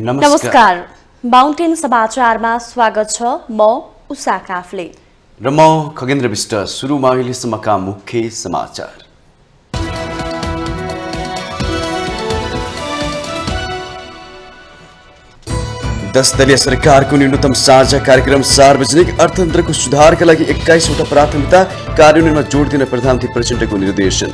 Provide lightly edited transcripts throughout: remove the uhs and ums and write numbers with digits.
नमस्कार। माउन्टेन समाचारमा स्वागत छ। म उषा काफले र म खगेन्द्र विष्ट। सुरुमा अहिलेसम्मका मुख्य समाचार। दस दलीय सरकारको न्यूनतम साझा कार्यक्रम सार्वजनिक अर्थतन्त्रको सुधारका लागि 21वटा प्राथमिकता कार्यान्वयनमा जोड दिन प्रधानमन्त्री प्रचण्डको निर्देशन।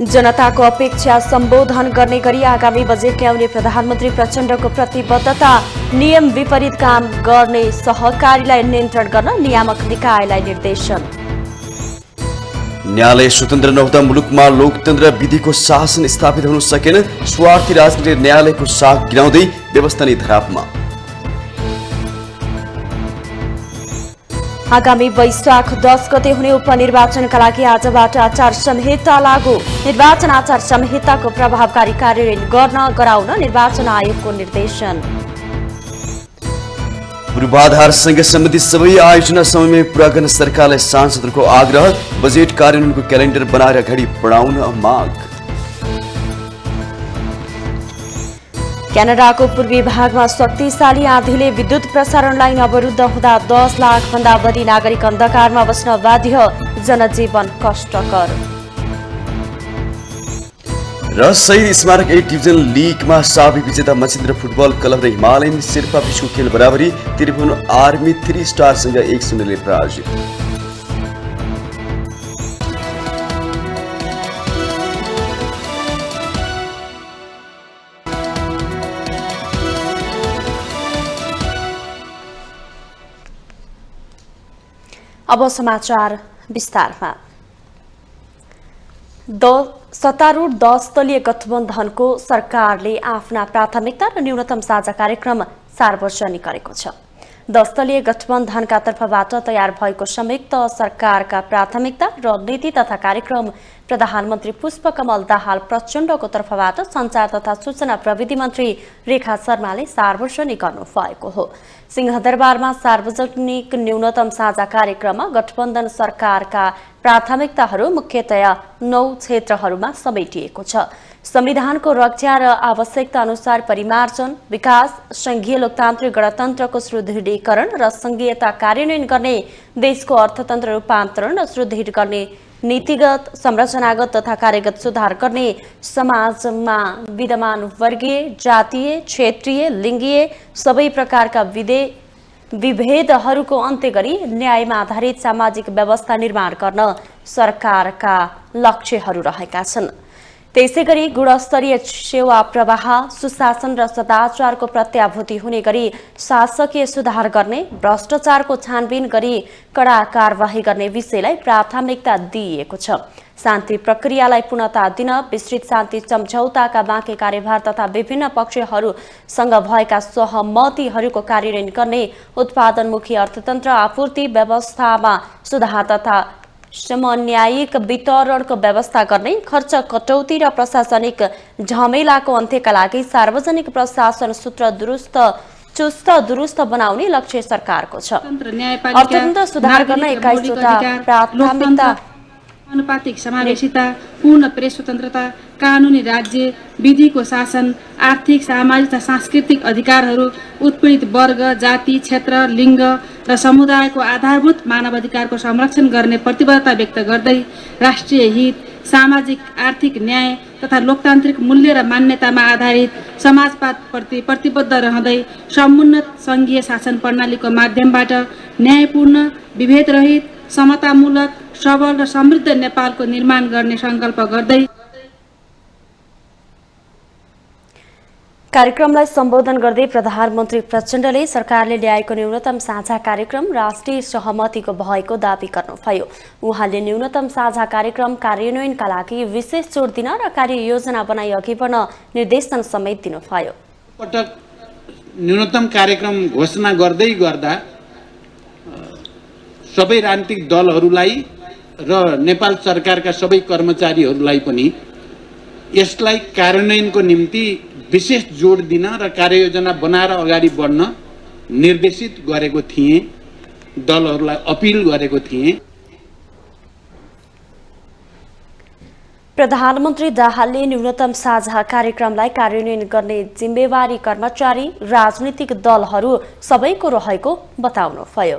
जनताको अपेक्षा सम्बोधन गर्ने गरी आगामी बजेट ल्याउने प्रधानमन्त्री प्रचण्डको प्रतिबद्धता। नियम विपरीत काम गर्ने सहकारीलाई नियन्त्रण गर्न नियामक निकायलाई निर्देशन। न्यायालय स्वतन्त्र नहुँदा मुलुकमा लोकतन्त्र विधिको शासन स्थापित हुन सकेन। स्वार्थी राजनीतिले न्यायालयको साख गिराउँदै व्यवस्था नै धरापमा। आगामी वैशाख 10 गते हुने उपनिर्वाचनका लागि आजबाट आचार संहिता लागू। निर्वाचन आचार संहिताको प्रभावकारी कार्यान्वयन गर्न गराउन निर्वाचन आयोगको निर्देशन। पूर्वाधारसँग सम्बन्धित सबै आयोजना समयमै पूरा गर्न सरकारलाई सांसदहरूको आग्रह। बजेट कार्यान्वयनको क्यालेन्डर बनाएर अगाडि बढाउन माग। क्यानाडाको पूर्वी भागमा शक्तिशाली आँधीले विद्युत प्रसारण लाइन अवरुद्ध हुँदा 10 लाख भन्दा बढी नागरिक अन्धकारमा बस्न बाध्य। जनजीवन कष्टकर। र शहीद स्मारक ए डिभिजन लिगमा साबी विजेता मचिन्द्र फुटबल क्लब र हिमालयन शेर्पा बिचको खेल बराबरी। त्रिभुवन आर्मी 3 स्टारसँग 1-0 पराजित। अब समाचार विस्तारमा। सत्तारूढ 10 दलीय गठबन्धनको सरकारले आफ्ना प्राथमिकता र न्यूनतम साझा कार्यक्रम सार्वजनिक गरेको छ। 10 दलीय गठबन्धनका तर्फबाट तयार भएको संयुक्त सरकारका प्राथमिकता रणनीति तथा कार्यक्रम प्रधानमन्त्री पुष्पकमल दाहाल प्रचण्डको तर्फबाट सञ्चार तथा सूचना प्रविधि मन्त्री रेखा शर्माले सार्वजनिक गर्नुभएको हो। सिंहदरबारमा सार्वजनिक न्यूनतम साझा कार्यक्रममा गठबन्धन सरकारका प्राथमिकताहरू मुख्यतया 9 क्षेत्रहरूमा समेटिएको छ। संविधानको रक्षा र आवश्यकता अनुसार परिमार्जन, विकास, संघीय लोकतान्त्रिक गणतन्त्रको सुदृढीकरण र संघीयता कार्यान्वयन गर्ने, देशको अर्थतन्त्र रूपान्तरण र सुदृढ गर्ने, नीतिगत, संरचनागत तथा कार्यगत सुधार गर्ने, समाजमा विद्यमान वर्गीय, जातीय, क्षेत्रीय, लिङ्गीय सबै प्रकारका विभेदहरूको अन्त्य गरी न्यायमा आधारित सामाजिक व्यवस्था निर्माण गर्न सरकारका लक्ष्यहरू रहेका छन्। त्यसैगरी गुणस्तरीय सेवा प्रवाह, सुशासन र सदाचारको प्रत्याभूति हुने गरी शासकीय सुधार गर्ने, भ्रष्टाचारको छानबिन गरी कडा कारबाही गर्ने विषयलाई प्राथमिकता दिइएको छ। शान्ति प्रक्रियालाई पूर्णता दिन, विस्तृत शान्ति सम्झौताका बाँकी कार्यभार तथा विभिन्न पक्षहरूसँग भएका सहमतिहरूको कार्यान्वयन गर्ने, उत्पादनमुखी अर्थतन्त्र, आपूर्ति व्यवस्थामा सुधार तथा समन्यायिक वितरणको व्यवस्था गर्ने, खर्च कटौती र प्रशासनिक झमेलाको अन्त्यका लागि सार्वजनिक प्रशासन चुस्त दुरुस्त बनाउने लक्ष्य सरकारको छ। अर्थतन्त्र सुधार गर्न 21वटा प्राथमिकता अनुपातिक समावेशिता, पूर्ण प्रेस स्वतन्त्रता, कानुनी राज्य, विधिको शासन, आर्थिक, सामाजिक तथा सांस्कृतिक अधिकारहरू, उत्पीडित वर्ग, जाति, क्षेत्र, लिङ्ग र समुदायको आधारभूत मानवाधिकारको संरक्षण गर्ने प्रतिबद्धता व्यक्त गर्दै राष्ट्रिय हित, सामाजिक आर्थिक न्याय तथा लोकतान्त्रिक मूल्य र मान्यतामा आधारित समाजवादप्रति प्रतिबद्ध रहँदै समुन्नत सङ्घीय शासन प्रणालीको माध्यमबाट न्यायपूर्ण, विभेदरहित, समतामूलक, सबल र समृद्ध नेपालको निर्माण गर्ने सङ्कल्प गर्दै कार्यक्रमलाई सम्बोधन गर्दै प्रधानमन्त्री प्रचण्डले सरकारले ल्याएको न्यूनतम साझा कार्यक्रम राष्ट्रिय सहमतिको भएको दावी गर्नुभयो। उहाँले न्यूनतम साझा कार्यक्रम कार्यान्वयनका लागि विशेष जोड दिन र कार्ययोजना बनाई अघि बढ्न निर्देशन समेत दिनुभयो। पटक न्यूनतम कार्यक्रम घोषणा गर्दै गर्दा सबै राजनीतिक दलहरूलाई र नेपाल सरकारका सबै कर्मचारीहरूलाई पनि यसलाई कार्यान्वयनको निम्ति विशेष जोड दिन र कार्ययोजना बनाएर अगाडि बढ्न निर्देशित गरेको थिएँ, दलहरूलाई अपिल गरेको थिएँ। प्रधानमन्त्री दाहालले न्यूनतम साझा कार्यक्रमलाई कार्यान्वयन गर्ने जिम्मेवारी कर्मचारी राजनीतिक दलहरू सबैको रहेको बताउनुभयो।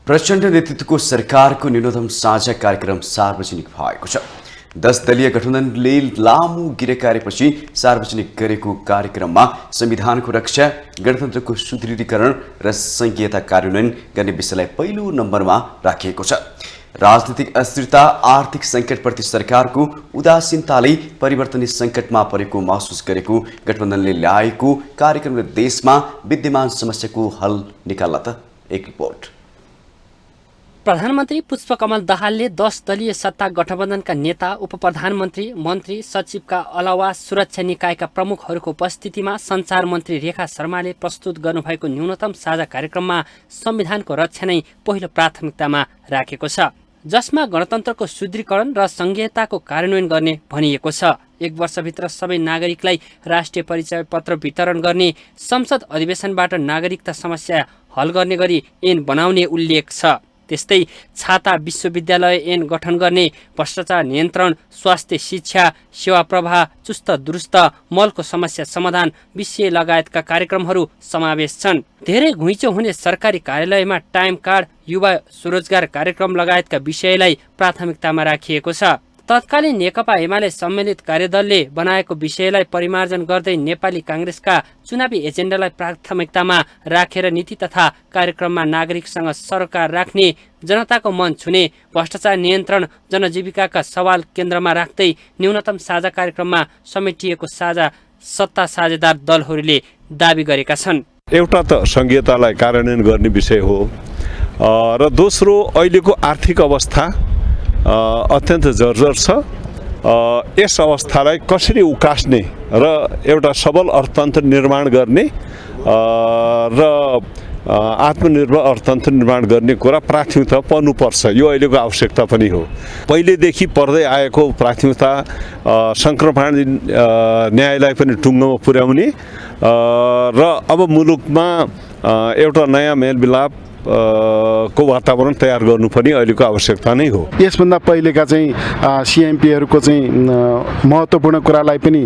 प्रचण्ड नेतृत्वको सरकारको न्यूनतम साझा कार्यक्रम सार्वजनिक भएको छ। 10 दलीय गठबन्धनले लामो गिरकारेपछि सार्वजनिक गरेको कार्यक्रममा संविधानको रक्षा, गणतन्त्रको सुदृढीकरण र संघीयता कार्यान्वयन गर्ने विषयलाई पहिलो नम्बरमा राखिएको छ। राजनीतिक अस्थिरता, आर्थिक सङ्कटप्रति सरकारको उदासीनताले परिवर्तनीय सङ्कटमा परेको महसुस गरेको गठबन्धनले ल्याएको कार्यक्रमले देशमा विद्यमान समस्याको हल निकाल्न त एक रिपोर्ट। प्रधानमन्त्री पुष्पकमल दाहालले 10 दलीय सत्ता गठबन्धनका नेता, उपप्रधानमन्त्री, मन्त्री, सचिवका अलावा सुरक्षा निकायका प्रमुखहरूको उपस्थितिमा सञ्चार मन्त्री रेखा शर्माले प्रस्तुत गर्नुभएको न्यूनतम साझा कार्यक्रममा संविधानको रक्षा नै पहिलो प्राथमिकतामा राखेको छ, जसमा गणतन्त्रको सुदृढीकरण र संघीयताको कार्यान्वयन गर्ने भनिएको छ। 1 वर्षभित्र सबै नागरिकलाई राष्ट्रिय परिचय पत्र वितरण गर्ने, संसद अधिवेशनबाट नागरिकता समस्या हल गर्ने गरी ऐन बनाउने उल्लेख छ। त्यस्तै छाता विश्वविद्यालय ऐन गठन गर्ने, भ्रष्टाचार नियन्त्रण, स्वास्थ्य, शिक्षा, सेवा प्रवाह, चुस्त दुरुस्त, मलको समस्या समाधान विषय लगायतका कार्यक्रमहरू समावेश छन्। धेरै घुइँचो हुने सरकारी कार्यालयमा टाइम कार्ड, युवा स्वरोजगार कार्यक्रम लगायतका विषयलाई प्राथमिकतामा राखिएको छ। तत्कालीन नेकपा एमाले सम्मिलित कार्यदलले बनाएको विषयलाई परिमार्जन गर्दै नेपाली काङ्ग्रेसका चुनावी एजेन्डालाई प्राथमिकतामा राखेर नीति तथा कार्यक्रममा नागरिकसँग सरोकार राख्ने, जनताको मन छुने, भ्रष्टाचार नियन्त्रण, जनजीविकाका सवाल केन्द्रमा राख्दै न्यूनतम साझा कार्यक्रममा समेटिएको सत्ता साझेदार दलहरूले दाबी गरेका छन्। एउटा त संघीयतालाई कार्यान्वयन गर्ने विषय हो र दोस्रो अहिलेको आर्थिक अवस्था अत्यन्त जर्जर छ। यस अवस्थालाई कसरी उकास्ने र एउटा सबल अर्थतन्त्र निर्माण गर्ने र आत्मनिर्भर अर्थतन्त्र निर्माण गर्ने कुरा प्राथमिकता पर्नुपर्छ। यो अहिलेको आवश्यकता पनि हो। पहिलेदेखि पर्दै आएको प्राथमिकता सङ्क्रमण न्यायलाई पनि टुङ्गोमा पुर्याउने र अब मुलुकमा एउटा नयाँ मेलमिलाप को वातावरण तयार गर्नु पनि अहिलेको आवश्यकता नै हो। यसभन्दा पहिलेका चाहिँ सिएमपीहरूको चाहिँ महत्त्वपूर्ण कुरालाई पनि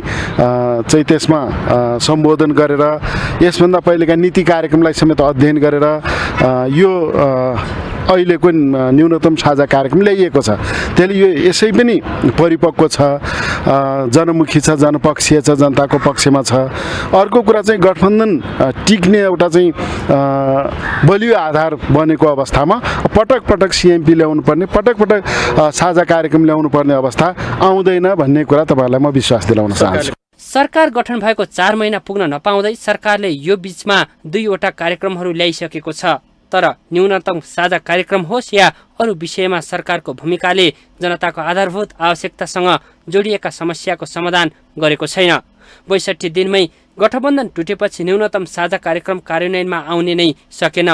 चाहिँ त्यसमा सम्बोधन गरेर, यसभन्दा पहिलेका नीति कार्यक्रमलाई समेत अध्ययन गरेर यो अहिलेको न्यूनतम साझा कार्यक्रम ल्याइएको छ। त्यसले यो यसै पनि परिपक्व छ, जनमुखी छ, जनपक्षीय छ, जनताको पक्षमा छ। अर्को कुरा चाहिँ गठबन्धन टिक्ने एउटा चाहिँ बलियो आधार बनेको अवस्थामा पटक पटक सिएमपी ल्याउनु पर्ने, पटक पटक साझा कार्यक्रम ल्याउनु पर्ने अवस्था आउँदैन भन्ने कुरा तपाईँहरूलाई म विश्वास दिलाउन चाहन्छु। सरकार गठन भएको 4 महिना पुग्न नपाउँदै सरकारले यो बीचमा 2वटा कार्यक्रमहरू ल्याइसकेको छ। तर न्यूनतम साझा कार्यक्रम होस् या अरू विषयमा सरकारको भूमिकाले जनताको आधारभूत आवश्यकतासँग जोडिएका समस्याको समाधान गरेको छैन। 62 दिनमै गठबन्धन टुटेपछि न्यूनतम साझा कार्यक्रम कार्यान्वयनमा आउने नै सकेन।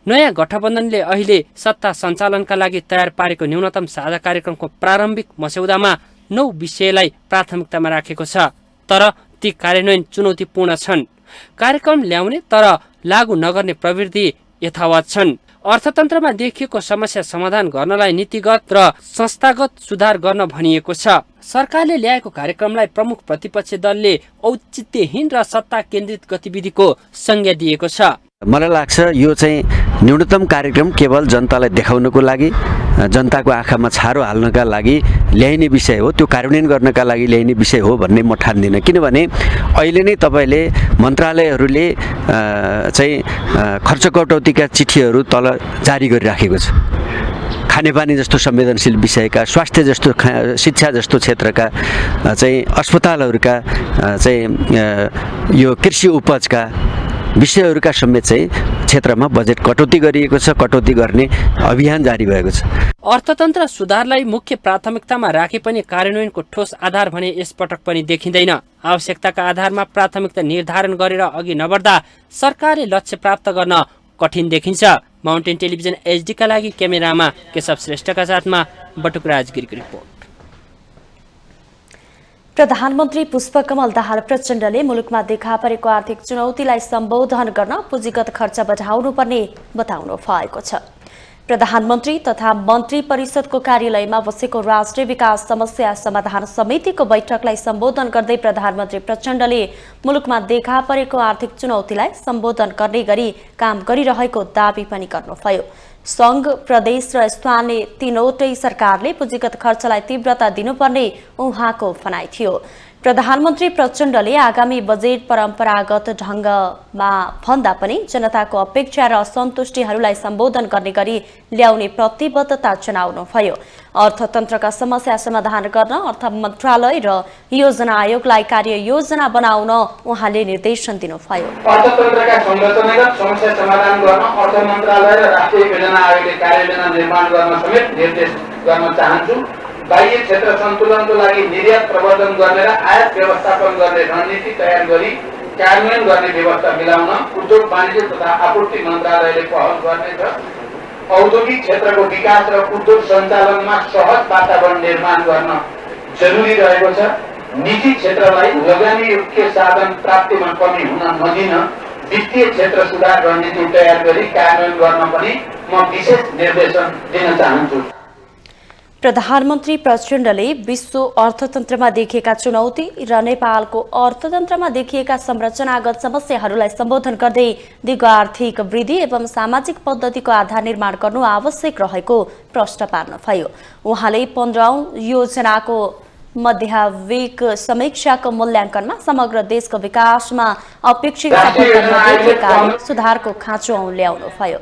नयाँ गठबन्धनले अहिले सत्ता सञ्चालनका लागि तयार पारेको न्यूनतम साझा कार्यक्रमको प्रारम्भिक मस्यौदामा 9 विषयलाई प्राथमिकतामा राखेको छ। तर ती कार्यान्वयन चुनौतीपूर्ण छन्। कार्यक्रम ल्याउने तर लागू नगर्ने प्रवृत्ति यथावत छन्। अर्थतन्त्रमा देखिएको समस्या समाधान गर्नलाई नीतिगत र संस्थागत सुधार गर्न भनिएको छ। सरकारले ल्याएको कार्यक्रमलाई प्रमुख प्रतिपक्षी दलले औचित्यहीन र सत्ता केन्द्रित गतिविधिको संज्ञा दिएको छ। मलाई लाग्छ यो चाहिँ न्यूनतम कार्यक्रम केवल जनतालाई देखाउनको लागि, जनताको आँखामा छारो हाल्नका लागि ल्याइने विषय हो, त्यो कार्यान्वयन गर्नका लागि ल्याइने विषय हो भन्ने म ठान्दिनँ। किनभने अहिले नै तपाईँले मन्त्रालयहरूले चाहिँ खर्च कटौतीका चिठीहरू तल जारी गरिराखेको छ। खानेपानी जस्तो संवेदनशील विषयका, स्वास्थ्य जस्तो, शिक्षा जस्तो क्षेत्रका, चाहिँ अस्पतालहरूका, चाहिँ यो कृषि उपजका विषयहरूका समेत चाहिँ क्षेत्रमा बजेट कटौती गरिएको छ। कटौती गर्ने अभियान जारी भएको छ। अर्थतन्त्र सुधारलाई मुख्य प्राथमिकतामा राखे पनि कार्यान्वयनको ठोस आधार भने यसपटक पनि देखिँदैन। आवश्यकताका आधारमा प्राथमिकता निर्धारण गरेर अघि नबढ्दा सरकारले लक्ष्य प्राप्त गर्न कठिन देखिन्छ। माउन्टेन टेलिभिजन HD का लागि क्यामेरामा केशव श्रेष्ठका साथमा बटुकराज गिरीको रिपोर्ट। प्रधानमन्त्री पुष्पकमल दाहाल प्रचण्डले मुलुकमा देखा परेको आर्थिक चुनौतीलाई सम्बोधन गर्न पुँजीगत खर्च बढाउनुपर्ने बताउनु भएको छ। प्रधानमन्त्री तथा मन्त्री परिषदको कार्यालयमा बसेको राष्ट्रिय विकास समस्या समाधान समितिको बैठकलाई सम्बोधन गर्दै प्रधानमन्त्री प्रचण्डले मुलुकमा देखा परेको आर्थिक चुनौतीलाई सम्बोधन गर्ने गरी काम गरिरहेको दावी पनि गर्नुभयो। संघ, प्रदेश र स्थानीय तीनवटै सरकारले पुँजीगत खर्चलाई तीव्रता दिनुपर्ने उहाँको भनाइ थियो। प्रधानमन्त्री प्रचण्डले आगामी बजेट परम्परागत ढङ्गमा भन्दा पनि जनताको अपेक्षा र असन्तुष्टिहरूलाई सम्बोधन गर्ने गरी ल्याउने प्रतिबद्धता जनाउनुभयो। अर्थतन्त्रका समस्या समाधान गर्न अर्थ मन्त्रालय र योजना आयोगलाई कार्ययोजना बनाउन उहाँले निर्देशन दिनुभयो। अर्थतन्त्रका संरचनागत समस्या समाधान गर्न अर्थ मन्त्रालय र राष्ट्रिय योजना आयोगले कार्ययोजना निर्माण गर्न समेत निर्देश गर्न चाहन्छु। बाह्य क्षेत्र सन्तुलनको लागि निर्यात प्रवर्धन गर्ने र आयात व्यवस्थापन गर्ने रणनीति तयार गरी कार्यान्वयन गर्ने व्यवस्था मिलाउन उद्योग वाणिज्य तथा आपूर्ति मन्त्रालयले पहल गर्नेछ। औद्योगिक क्षेत्रको विकास र उद्योग सञ्चालनमा सहज वातावरण निर्माण गर्न जरुरी रहेको छ। निजी क्षेत्रलाई लगानीयोग्य साधन प्राप्तिमा कमी हुन नदिन वित्तीय क्षेत्र सुधार रणनीति तयार गरी कार्यान्वयन गर्न पनि म विशेष निर्देशन दिन चाहन्छु। प्रधानमन्त्री प्रचण्डले विश्व अर्थतन्त्रमा देखिएका चुनौती र नेपालको अर्थतन्त्रमा देखिएका संरचनागत समस्याहरूलाई सम्बोधन गर्दै दिगो आर्थिक वृद्धि एवं सामाजिक पद्धतिको आधार निर्माण गर्नु आवश्यक रहेको प्रश्न पार्नुभयो। उहाँले 15औं योजनाको मध्यावधिक समीक्षाको मूल्याङ्कनमा समग्र देशको विकासमा अपेक्षित सफलतामा देखिएका सुधारको खाँचो ल्याउनुभयो।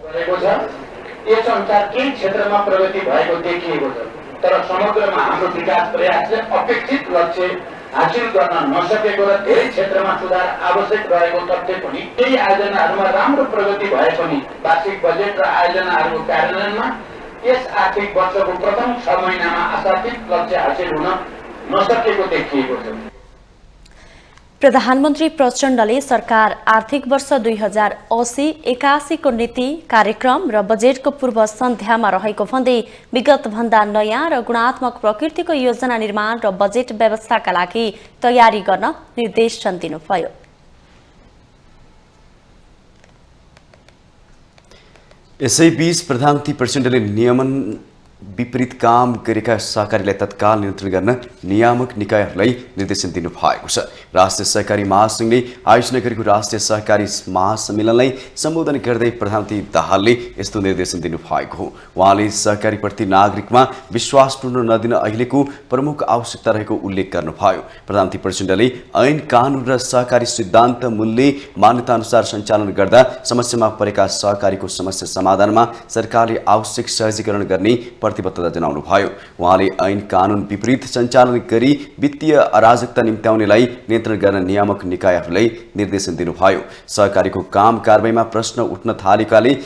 यसअनुसार केही क्षेत्रमा प्रगति भएको देखिएको छ, तर समग्रमा हाम्रो विकास प्रयासले अपेक्षित लक्ष्य हासिल गर्न नसकेको र धेरै क्षेत्रमा सुधार आवश्यक रहेको तथ्य पनि केही आयोजनाहरूमा राम्रो प्रगति भए पनि वार्षिक बजेट र आयोजनाहरूको कार्यान्वयनमा यस आर्थिक वर्षको प्रथम 6 महिनामा आशातीत लक्ष्य हासिल हुन नसकेको देखिएको छ। प्रधानमन्त्री प्रचण्डले सरकार आर्थिक वर्ष 2080-81 को नीति कार्यक्रम र बजेटको पूर्व सन्ध्यामा रहेको भन्दै विगत भन्दा नयाँ र गुणात्मक प्रकृतिको योजना निर्माण र बजेट व्यवस्थाका लागि तयारी गर्न निर्देशन दिनुभयो। यसैबीच प्रधानमन्त्री प्रचण्डले नियमन विपरीत काम गरेका सहकारीलाई तत्काल नियन्त्रण गर्न नियामक निकायहरूलाई निर्देशन दिनुभएको छ। राष्ट्रिय सहकारी महासंघले आयोजना गरेको राष्ट्रिय सहकारी महासम्मेलनलाई सम्बोधन गर्दै प्रधानमन्त्री दाहालले यस्तो निर्देशन दिनुभएको हो। उहाँले सहकारीप्रति नागरिकमा विश्वास टुट्न नदिन अहिलेको प्रमुख आवश्यकता रहेको उल्लेख गर्नुभयो। प्रधानमन्त्री प्रचण्डले ऐन कानून र सहकारी सिद्धान्त मूल्य मान्यता अनुसार सञ्चालन गर्दा समस्यामा परेका सहकारीको समस्या समाधानमा सरकारले आवश्यक सहजीकरण गर्ने प्रतिबद्धता जनाउनुभयो। उहाँले ऐन कानून विपरीत सञ्चालन गरी वित्तीय अराजकता निम्त्याउनेलाई नियन्त्रण गर्न नियामक निकायहरूलाई निर्देशन दिनुभयो। सहकारीको काम कारबाहीमा प्रश्न उठ्न थालेकाले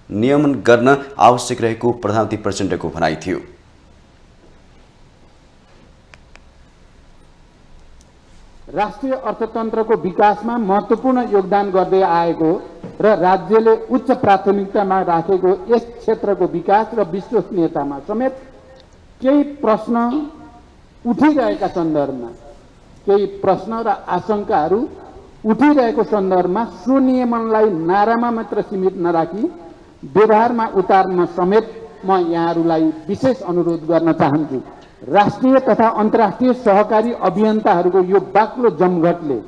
नियमन गर्न आवश्यक रहेको प्रधानमन्त्री प्रचण्डको भनाइ थियो। राष्ट्रिय अर्थतन्त्रको विकासमा महत्त्वपूर्ण योगदान गर्दै आएको र राज्यले उच्च प्राथमिकतामा राखेको यस क्षेत्रको विकास र विश्वसनीयतामा समेत केही प्रश्न उठिरहेका सन्दर्भमा केही प्रश्न र आशंकाहरू उठिरहेको सन्दर्भमा सुनियमनलाई नारामा मात्र सीमित नराखी व्यवहारमा उतार्न समेत म यहाँहरूलाई विशेष अनुरोध गर्न चाहन्छु। राष्ट्रिय तथा अन्तर्राष्ट्रिय सहकारी अभियन्ताहरूको यो बाक्लो जमघटले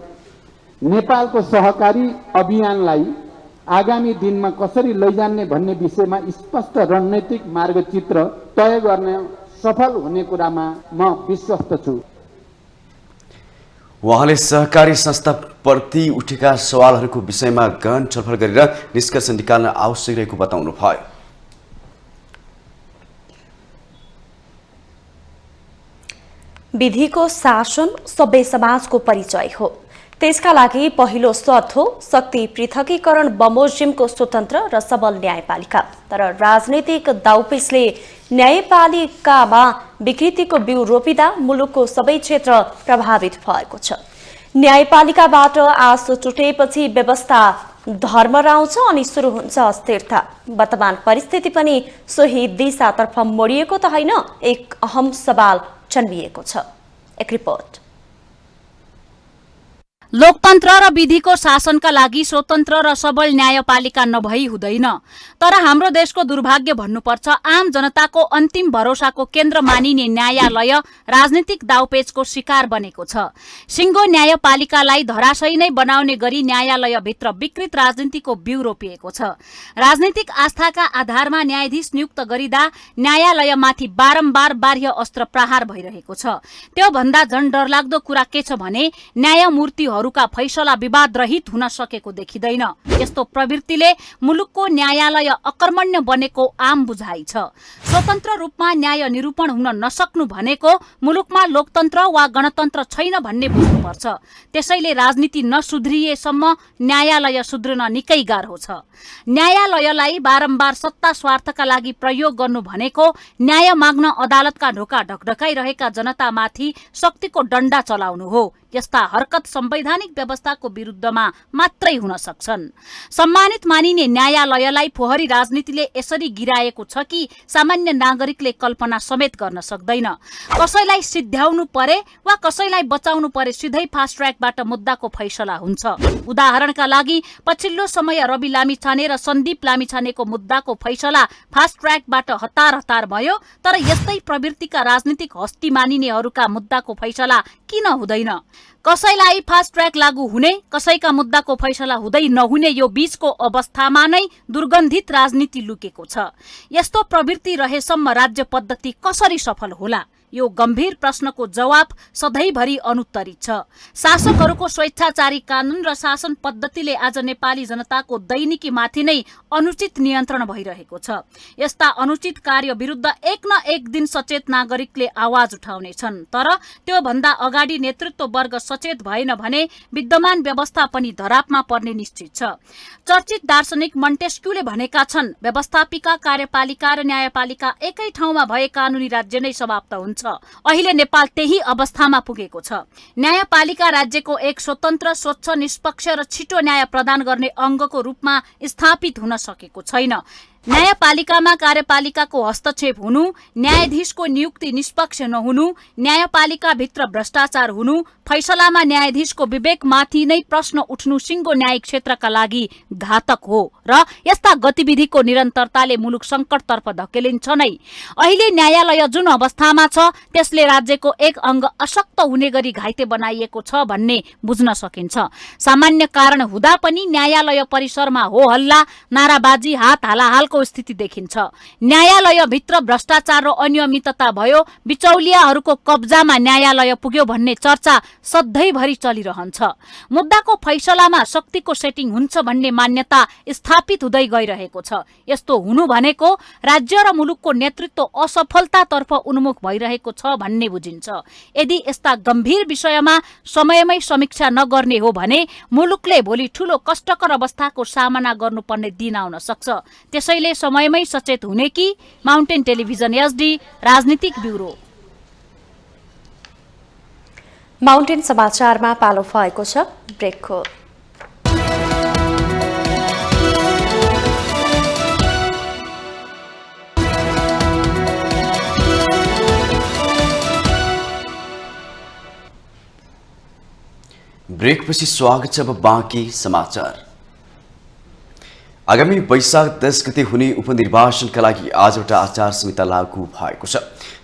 नेपालको सहकारी अभियानलाई आगामी दिनमा कसरी लैजाने भन्ने विषयमा स्पष्ट रणनीतिक मार्गचित्र तय गर्न सफल हुने कुरामा म विश्वस्त छु। उहाँले सहकारी संस्थाप्रति उठेका सवालहरूको विषयमा गहन छलफल गरेर निष्कर्ष निकाल्न आवश्यक रहेको बताउनुभयो। विधिको शासन सबै समाजको परिचय हो। त्यसका लागि पहिलो शर्त हो शक्ति पृथकीकरण बमोजिमको स्वतन्त्र र सबल न्यायपालिका। तर राजनीतिक दाउपेचले न्यायपालिकामा विकृतिको बिउ रोपिँदा मुलुकको सबै क्षेत्र प्रभावित भएको छ। न्यायपालिकाबाट आश टुटेपछि व्यवस्था धर्मराउँछ अनि सुरु हुन्छ अस्थिरता। वर्तमान परिस्थिति पनि सोही दिशातर्फ मोडिएको त होइन, एक अहम सवाल जन्मिएको छ। एक रिपोर्ट। लोकतन्त्र र विधिको शासनका लागि स्वतन्त्र र सबल न्यायपालिका नभई हुँदैन। तर हाम्रो देशको दुर्भाग्य भन्नुपर्छ, आम जनताको अन्तिम भरोसाको केन्द्र मानिने न्यायालय राजनीतिक दाउपेचको शिकार बनेको छ। सिङ्गो न्यायपालिकालाई धराशयी नै बनाउने गरी न्यायालयभित्र विकृत राजनीतिको बिउ रोपिएको छ। राजनीतिक आस्थाका आधारमा न्यायाधीश नियुक्त गरिँदा न्यायालयमाथि बारम्बार बाह्य अस्त्र प्रहार भइरहेको छ। त्यो भन्दा झन् डरलाग्दो कुरा के छ भने न्यायमूर्तिहरूका फैसला विवाद रहित हुन सकेको देखिँदैन। यस्तो प्रवृत्तिले मुलुकको न्यायालय अकर्मण्य बनेको आम बुझाइ छ। स्वतन्त्र रूपमा न्याय निरूपण हुन नसक्नु भनेको मुलुकमा लोकतन्त्र वा गणतन्त्र छैन भन्ने बुझ्नुपर्छ। त्यसैले राजनीति नसुध्रिएसम्म न्यायालय सुध्रिन निकै गाह्रो छ। न्यायालयलाई बारम्बार सत्ता स्वार्थका लागि प्रयोग गर्नु भनेको न्याय माग्न अदालतका ढोका ढकढकाइरहेका जनतामाथि शक्तिको डण्डा चलाउनु हो। यस्ता हरकत संवैधानिक व्यवस्थाको विरुद्धमा मात्रै हुन सक्छन्। सम्मानित मानिने न्यायालयलाई फोहरी राजनीतिले यसरी गिराएको छ कि सामान्य नागरिकले कल्पना समेत गर्न सक्दैन। कसैलाई सिद्ध्याउनु परे वा कसैलाई बचाउनु परे सिधै फास्ट ट्र्याकबाट मुद्दाको फैसला हुन्छ। उदाहरणका लागि पछिल्लो समय रवि लामिछाने र सन्दीप लामिछानेको मुद्दाको फैसला फास्ट ट्र्याकबाट हतार हतार भयो। तर यस्तै प्रवृत्तिका राजनीतिक हस्ती मानिनेहरूका मुद्दाको फैसला किन हुँदैन? कसैलाई फास्ट ट्र्याक लागू हुने, कसैका मुद्दाको फैसला हुँदै नहुने यो बीचको अवस्थामा नै दुर्गन्धित राजनीति लुकेको छ। यस्तो प्रवृत्ति रहेसम्म राज्य पद्धति कसरी सफल होला? यो गम्भीर प्रश्नको जवाब सधैँभरि अनुत्तरित छ। शासकहरूको स्वेच्छाचारी कानून र शासन पद्धतिले आज नेपाली जनताको दैनिकीमाथि नै अनुचित नियन्त्रण भइरहेको छ। यस्ता अनुचित कार्य विरुद्ध एक न एक दिन सचेत नागरिकले आवाज उठाउनेछन्। तर त्यो भन्दा अगाडि नेतृत्व वर्ग सचेत भएन भने विद्यमान व्यवस्था पनि धरापमा पर्ने निश्चित छ। चर्चित दार्शनिक मन्टेस्क्यूले भनेका छन्, व्यवस्थापिका, कार्यपालिका र न्यायपालिका एकै ठाउँमा भए कानूनी राज्य नै समाप्त हुन्छ। अहिले नेपाल त्यही अवस्थामा पुगेको छ। न्यायपालिका राज्यको एक स्वतन्त्र, स्वच्छ, निष्पक्ष र छिटो न्याय प्रदान गर्ने अङ्गको रूपमा स्थापित हुन सकेको छैन। न्यायपालिकामा कार्यपालिकाको हस्तक्षेप हुनु, न्यायाधीशको नियुक्ति निष्पक्ष नहुनु, न्यायपालिकाभित्र भ्रष्टाचार हुनु, फैसलामा न्यायाधीशको विवेकमाथि नै प्रश्न उठ्नु सिङ्गो न्यायिक क्षेत्रका लागि घातक हो र यस्ता गतिविधिको निरन्तरताले मुलुक सङ्कटतर्फ धकेलिन्छ नै। अहिले न्यायालय जुन अवस्थामा छ त्यसले राज्यको एक अङ्ग अशक्त हुने गरी घाइते बनाइएको छ भन्ने बुझ्न सकिन्छ। सामान्य कारण हुँदा पनि न्यायालय परिसरमा हो हल्ला, नाराबाजी, हात हालाहालको स्थिति देखिन्छ। न्यायालयभित्र भ्रष्टाचार र अनियमितता भयो, बिचौलियाहरूको कब्जामा न्यायालय पुग्यो भन्ने चर्चा सधैँभरि चलिरहन्छ। मुद्दाको फैसलामा शक्तिको सेटिङ हुन्छ भन्ने मान्यता स्थापित हुँदै गइरहेको छ। यस्तो हुनु भनेको राज्य र मुलुकको नेतृत्व असफलतातर्फ उन्मुख भइरहेको छ भन्ने बुझिन्छ। यदि यस्ता गम्भीर विषयमा समयमै समीक्षा नगर्ने हो भने मुलुकले भोलि ठूलो कष्टकर अवस्थाको सामना गर्नुपर्ने दिन आउन सक्छ। त्यसैले समयमै सचेत हुने कि? माउन्टेन टेलिभिजन एसडी राजनीतिक ब्युरो। माउन्टेन समाचारमा पालो भएको छ ब्रेकको। ब्रेकपछि स्वागत छ। अब बाँकी समाचार। आगामी वैशाख 10 गते हुने उपनिर्वाचनका लागि आज एउटा आचार संहिता लागू भएको छ।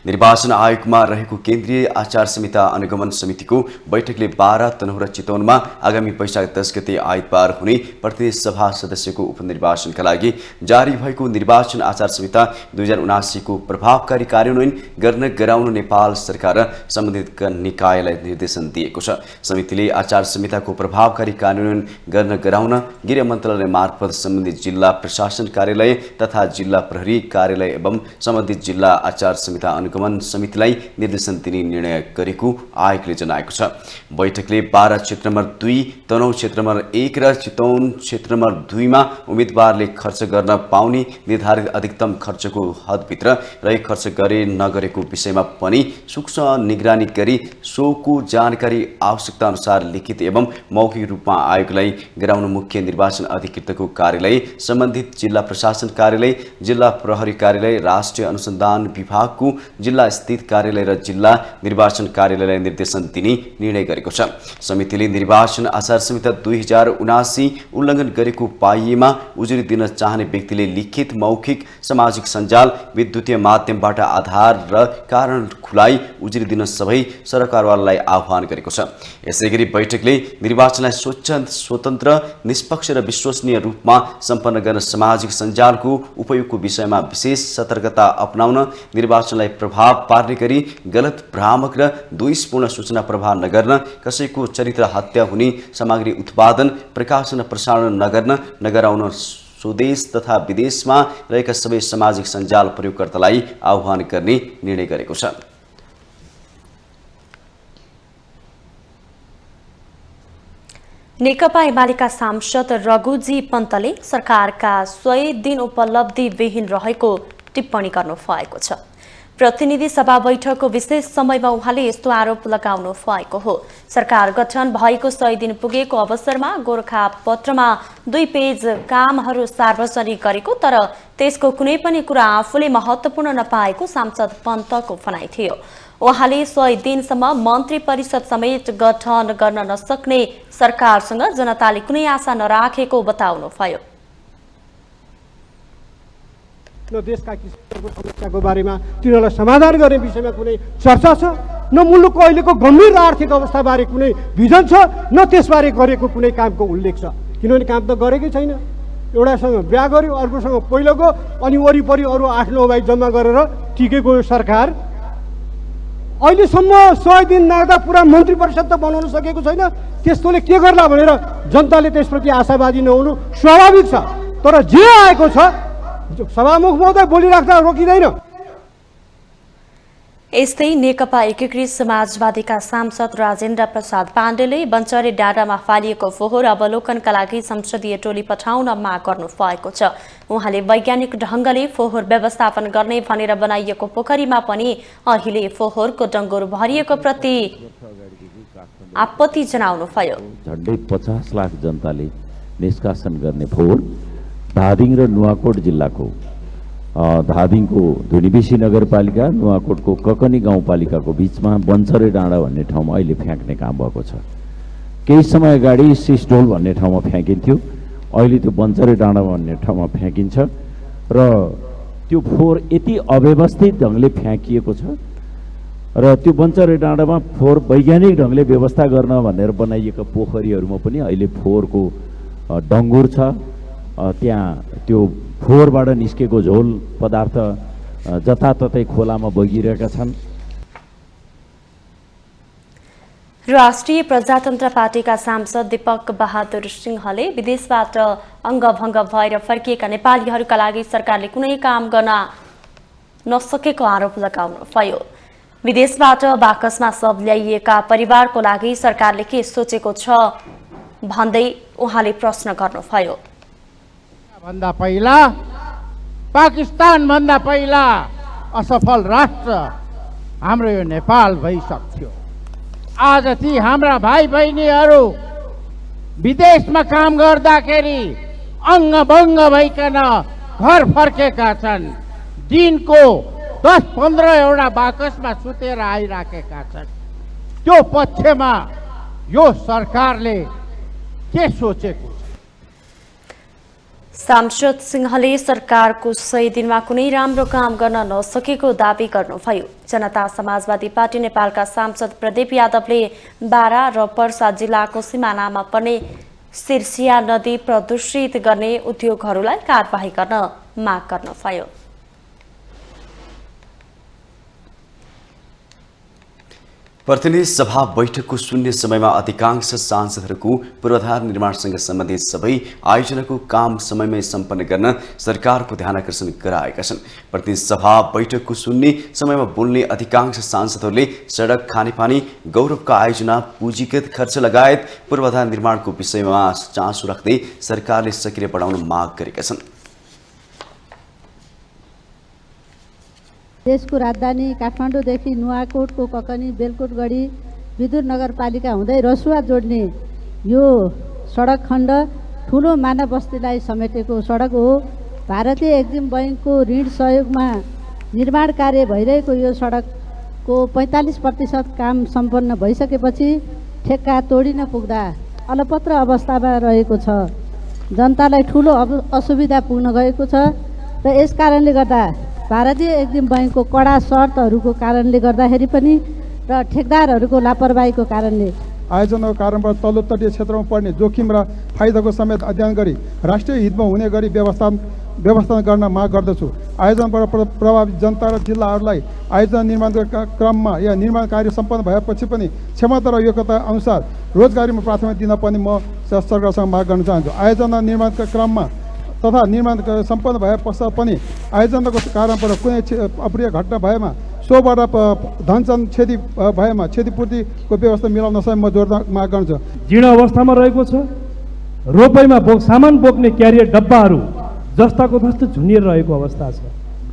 निर्वाचन आयोगमा रहेको केन्द्रीय आचार संहिता अनुगमन समितिको बैठकले बारा, तनहुरा, चितवनमा आगामी वैशाख 10 गते आइतबार हुने प्रतिनिधि सभा सदस्यको उपनिर्वाचनका लागि जारी भएको निर्वाचन आचार संहिता 2079 को प्रभावकारी कार्यान्वयन गर्न गराउन नेपाल सरकार र सम्बन्धित निकायलाई निर्देशन दिएको छ। समितिले आचार संहिताको प्रभावकारी कार्यान्वयन गर्न गराउन गृह मन्त्रालय मार्फत सम्बन्धित जिल्ला प्रशासन कार्यालय तथा जिल्ला प्रहरी कार्यालय एवं सम्बन्धित जिल्ला आचार संहिता अनुगमन समितिलाई निर्देशन दिने निर्णय गरेको आयोगले जनाएको छ। बैठकले बारा क्षेत्र नम्बर 2, तनहुँ क्षेत्र नम्बर 1 र चितवन क्षेत्र नम्बर 2 मा उम्मेदवारले खर्च गर्न पाउने निर्धारित अधिकतम खर्चको हदभित्र रही खर्च गरे नगरेको विषयमा पनि सूक्ष्म निगरानी गरी सोको जानकारी आवश्यकता अनुसार लिखित एवं मौखिक रूपमा आयोगलाई गराउन मुख्य निर्वाचन अधिकृतको कार्यालय, सम्बन्धित जिल्ला प्रशासन कार्यालय, जिल्ला प्रहरी कार्यालय, राष्ट्रिय अनुसन्धान विभागको जिल्ला स्थित कार्यालय र जिल्ला निर्वाचन कार्यालयलाई निर्देशन दिने निर्णय गरेको छ। समितिले निर्वाचन आचार संहिता 2079 उल्लङ्घन गरेको पाइएमा उजुरी दिन चाहने व्यक्तिले लिखित, मौखिक, सामाजिक सञ्जाल, विद्युतीय माध्यमबाट आधार र कारण खुलाई उजुरी दिन सबै सरकारवालालाई आह्वान गरेको छ। यसैगरी बैठकले निर्वाचनलाई स्वतन्त्र, निष्पक्ष र विश्वसनीय रूपमा सम्पन्न गर्न सामाजिक सञ्जालको उपयोगको विषयमा विशेष सतर्कता अपनाउन, निर्वाचनलाई प्रभाव पार्ने गरी गलत, भ्रामक र द्वेषपूर्ण सूचना प्रवाह नगर्न, कसैको चरित्र हत्या हुने सामग्री उत्पादन, प्रकाशन, प्रसारण नगराउन, स्वदेश तथा विदेशमा रहेका सबै सामाजिक सञ्जाल प्रयोगकर्तालाई आह्वान गर्ने निर्णय गरेको छ। नेकपा एमालेका सांसद रघुजी पन्तले सरकारका 100 दिन उपलब्धि विहीन रहेको टिप्पणी गर्नु भएको छ। प्रतिनिधि सभा बैठकको विशेष समयमा उहाँले यस्तो आरोप लगाउनु भएको हो। सरकार गठन भएको 100 दिन पुगेको अवसरमा गोरखापत्रमा 2 पेज कामहरू सार्वजनिक गरेको, तर त्यसको कुनै पनि कुरा आफूले महत्त्वपूर्ण नपाएको सांसद पन्तको भनाइ थियो। उहाँले 100 दिनसम्म मन्त्री परिषद समेत गठन गर्न नसक्ने सरकारसँग जनताले कुनै आशा नराखेको बताउनुभयो। न देशका किसानहरूको समस्याको बारेमा तिनीहरूलाई समाधान गर्ने विषयमा कुनै चर्चा छ, न मुलुकको अहिलेको गम्भीर आर्थिक अवस्थाबारे कुनै भिजन छ, न त्यसबारे गरेको कुनै कामको उल्लेख छ। किनभने काम त गरेकै छैन। एउटासँग बिहा गर्यो, अर्कोसँग पहिलो गयो, अनि वरिपरि अरू 8-9 भाइ जम्मा गरेर टिकेको सरकार अहिलेसम्म 100 दिन नाग्दा पुरा मन्त्री परिषद त बनाउन सकेको छैन। त्यस्तोले के गर्ला भनेर जनताले त्यसप्रति आशावादी नहुनु स्वाभाविक छ। तर जे आएको छ सभामुख महोदय बोलिराख्दा रोकिँदैन। यस्तै नेकपा एकीकृत समाजवादीका सांसद राजेन्द्र प्रसाद पाण्डेले बन्चरे डाँडामा फालिएको फोहोर अवलोकनका लागि संसदीय टोली पठाउन माग गर्नु भएको छ। उहाँले वैज्ञानिक ढङ्गले फोहोर व्यवस्थापन गर्ने भनेर बनाइएको पोखरीमा पनि अहिले फोहोरको डङ्गुर भरिएको प्रति आपत्ति जनाउनुभयो। झन्डै 50 लाख जनताले निष्कासन गर्ने फोहोर धादिङ र नुवाकोट जिल्लाको धादिङको धुनीबेसी नगरपालिका, नुवाकोटको ककनी गाउँपालिकाको बिचमा बन्चरे डाँडा भन्ने ठाउँमा अहिले फ्याँक्ने काम भएको छ। केही समय अगाडि सिस्डोल भन्ने ठाउँमा फ्याँकिन्थ्यो, अहिले त्यो बन्चरे डाँडा भन्ने ठाउँमा फ्याँकिन्छ र त्यो फोहोर यति अव्यवस्थित ढङ्गले फ्याँकिएको छ र त्यो बन्चरे डाँडामा फोहोर वैज्ञानिक ढङ्गले व्यवस्था गर्न भनेर बनाइएका पोखरीहरूमा पनि अहिले फोहोरको डङ्गुर छ। त्यहाँ त्यो फोहोरबाट निस्केको झोल पदार्थ जताततै खोलामा बगिरहेका छन्। राष्ट्रिय प्रजातन्त्र पार्टीका सांसद दीपक बहादुर सिंहले विदेशबाट अङ्गभङ्ग भएर फर्किएका नेपालीहरूका लागि सरकारले कुनै काम गर्न नसकेको आरोप लगाउनुभयो। विदेशबाट बाकसमा सब ल्याइएका परिवारको लागि सरकारले के सोचेको छ भन्दै उहाँले प्रश्न गर्नुभयो। भन्दा पहिला पाकिस्तान भन्दा पहिला असफल राष्ट्र हाम्रो यो नेपाल भइसक्थ्यो। आज ती हाम्रा भाइ बहिनीहरू विदेशमा काम गर्दाखेरि अङ्गभङ्ग भइकन घर फर्केका छन्। दिनको 10-15 एउटा बाकसमा सुतेर आइराखेका छन्। त्यो पक्षमा यो सरकारले के सोचेको? सांसद सिंहले सरकारको 100 दिनमा कुनै राम्रो काम गर्न नसकेको दावी गर्नुभयो। जनता समाजवादी पार्टी नेपालका सांसद प्रदीप यादवले बारा र पर्सा जिल्लाको सिमानामा पर्ने सिर्सिया नदी प्रदूषित गर्ने उद्योगहरूलाई कारबाही गर्न माग गर्नुभयो। प्रतिनिधि सभा बैठकको शून्य समयमा अधिकांश सांसदहरूको पूर्वाधार निर्माणसँग सम्बन्धित सबै आयोजनाको काम समयमै सम्पन्न गर्न सरकारको ध्यानाकर्षण गराएका छन्। प्रतिनिधि सभा बैठकको शून्य समयमा बोल्ने अधिकांश सांसदहरूले सडक, खानेपानी, गौरवका आयोजना, पुँजीगत खर्च लगायत पूर्वाधार निर्माणको विषयमा चासो राख्दै सरकारले सक्रिय बढाउन माग गरेका छन्। देशको राजधानी काठमाडौँदेखि नुवाकोटको ककनी, बेलकोटगढी, विदुर नगरपालिका हुँदै रसुवा जोड्ने यो सडक खण्ड ठुलो मानव बस्तीलाई समेटेको सडक हो। भारतीय एक्जिम बैङ्कको ऋण सहयोगमा निर्माण कार्य भइरहेको यो सडकको 45% काम सम्पन्न भइसकेपछि ठेक्का तोडिन पुग्दा अलपत्र अवस्थामा रहेको छ। जनतालाई ठुलो असुविधा पुग्न गएको छ र यस कारणले गर्दा भारतीय एक्जिम बैङ्कको कडा शर्तहरूको कारणले गर्दाखेरि पनि र ठेकदारहरूको लापरवाहीको कारणले आयोजनाको कारणबाट तल्लो तटीय क्षेत्रमा पर्ने जोखिम र फाइदाको समेत अध्ययन गरी राष्ट्रिय हितमा हुने गरी व्यवस्थापन गर्न माग गर्दछु। आयोजनाबाट प्रभावित जनता र जिल्लाहरूलाई आयोजना निर्माणको क्रममा या निर्माण कार्य सम्पन्न भएपछि पनि क्षमता र योग्यता अनुसार रोजगारीमा प्राथमिकता दिन पनि म सरकारसँग माग गर्न चाहन्छु। आयोजना निर्माणका क्रममा तथा निर्माण सम्पन्न भए पश्चात पनि आयोजनाको कारणबाट कुनै अप्रिय घटना भएमा सोबाट धनचन क्षति भएमा क्षतिपूर्तिको व्यवस्था मिलाउन समेत म जोरदार माग गर्छु। जीर्ण अवस्थामा रहेको छ। रोपैमा सामान बोक्ने क्यारियर डब्बाहरू जस्ताको जस्तो झुनिएर रहेको अवस्था छ।